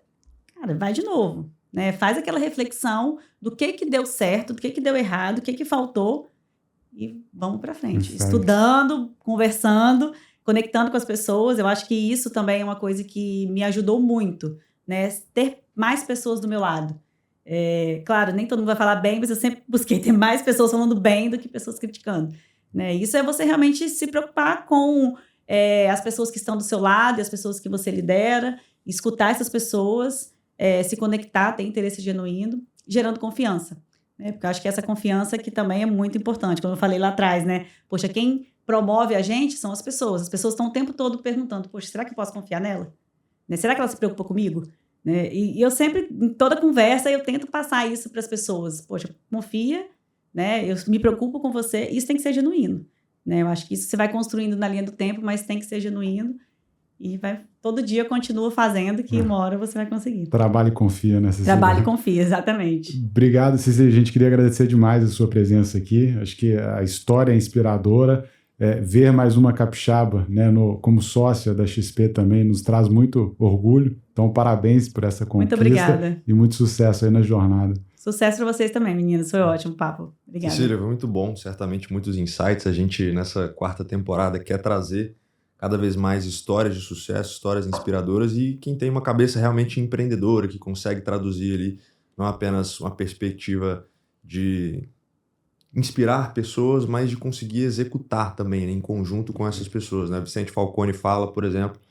[SPEAKER 3] Cara, vai de novo, né? Faz aquela reflexão do que deu certo, do que deu errado, o que faltou e vamos para frente.
[SPEAKER 2] Perfeito.
[SPEAKER 3] Estudando, conversando, conectando com as pessoas. Eu acho que isso também é uma coisa que me ajudou muito, né? Ter mais pessoas do meu lado. Claro, nem todo mundo vai falar bem, mas eu sempre busquei ter mais pessoas falando bem do que pessoas criticando, né? Isso é você realmente se preocupar com as pessoas que estão do seu lado e as pessoas que você lidera, escutar essas pessoas, se conectar, ter interesse genuíno, gerando confiança, né? Porque eu acho que essa confiança que também é muito importante, como eu falei lá atrás, né? Poxa, quem promove a gente são as pessoas estão o tempo todo perguntando, poxa, será que eu posso confiar nela? Né? Será que ela se preocupa comigo? Né? E eu sempre, em toda conversa, eu tento passar isso para as pessoas. Poxa, confia, né? Eu me preocupo com você. Isso tem que ser genuíno, né? Eu acho que isso você vai construindo na linha do tempo, mas tem que ser genuíno. E todo dia continua fazendo, que uma hora você vai conseguir.
[SPEAKER 2] Trabalha e confia, né, Cecília?
[SPEAKER 3] Trabalha e confia, exatamente.
[SPEAKER 2] Obrigado, Cecília. A gente queria agradecer demais a sua presença aqui. Acho que a história é inspiradora. Ver mais uma capixaba, né, como sócia da XP também nos traz muito orgulho. Então, parabéns por essa conquista.
[SPEAKER 3] Muito obrigada.
[SPEAKER 2] E muito sucesso aí na jornada.
[SPEAKER 3] Sucesso para vocês também, meninas. Foi ótimo o papo. Obrigada.
[SPEAKER 1] Cecília, foi muito bom. Certamente muitos insights. A gente, nessa 4ª temporada, quer trazer cada vez mais histórias de sucesso, histórias inspiradoras e quem tem uma cabeça realmente empreendedora, que consegue traduzir ali não apenas uma perspectiva de inspirar pessoas, mas de conseguir executar também, né, em conjunto com essas pessoas, né? Vicente Falcone fala, por exemplo,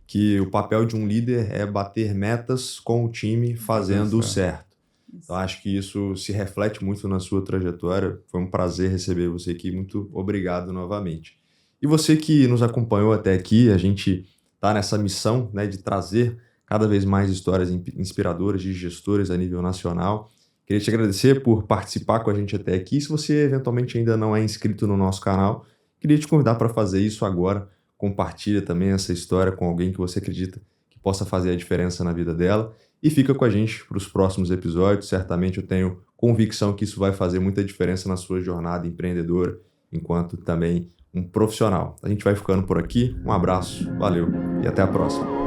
[SPEAKER 1] que o papel de um líder é bater metas com o time fazendo o certo. Então, acho que isso se reflete muito na sua trajetória. Foi um prazer receber você aqui. Muito obrigado novamente. E você que nos acompanhou até aqui, a gente está nessa missão, né, de trazer cada vez mais histórias inspiradoras de gestores a nível nacional. Queria te agradecer por participar com a gente até aqui. Se você eventualmente ainda não é inscrito no nosso canal, queria te convidar para fazer isso agora. Compartilha também essa história com alguém que você acredita que possa fazer a diferença na vida dela. E fica com a gente para os próximos episódios. Certamente eu tenho convicção que isso vai fazer muita diferença na sua jornada empreendedora, enquanto também um profissional. A gente vai ficando por aqui. Um abraço, valeu e até a próxima.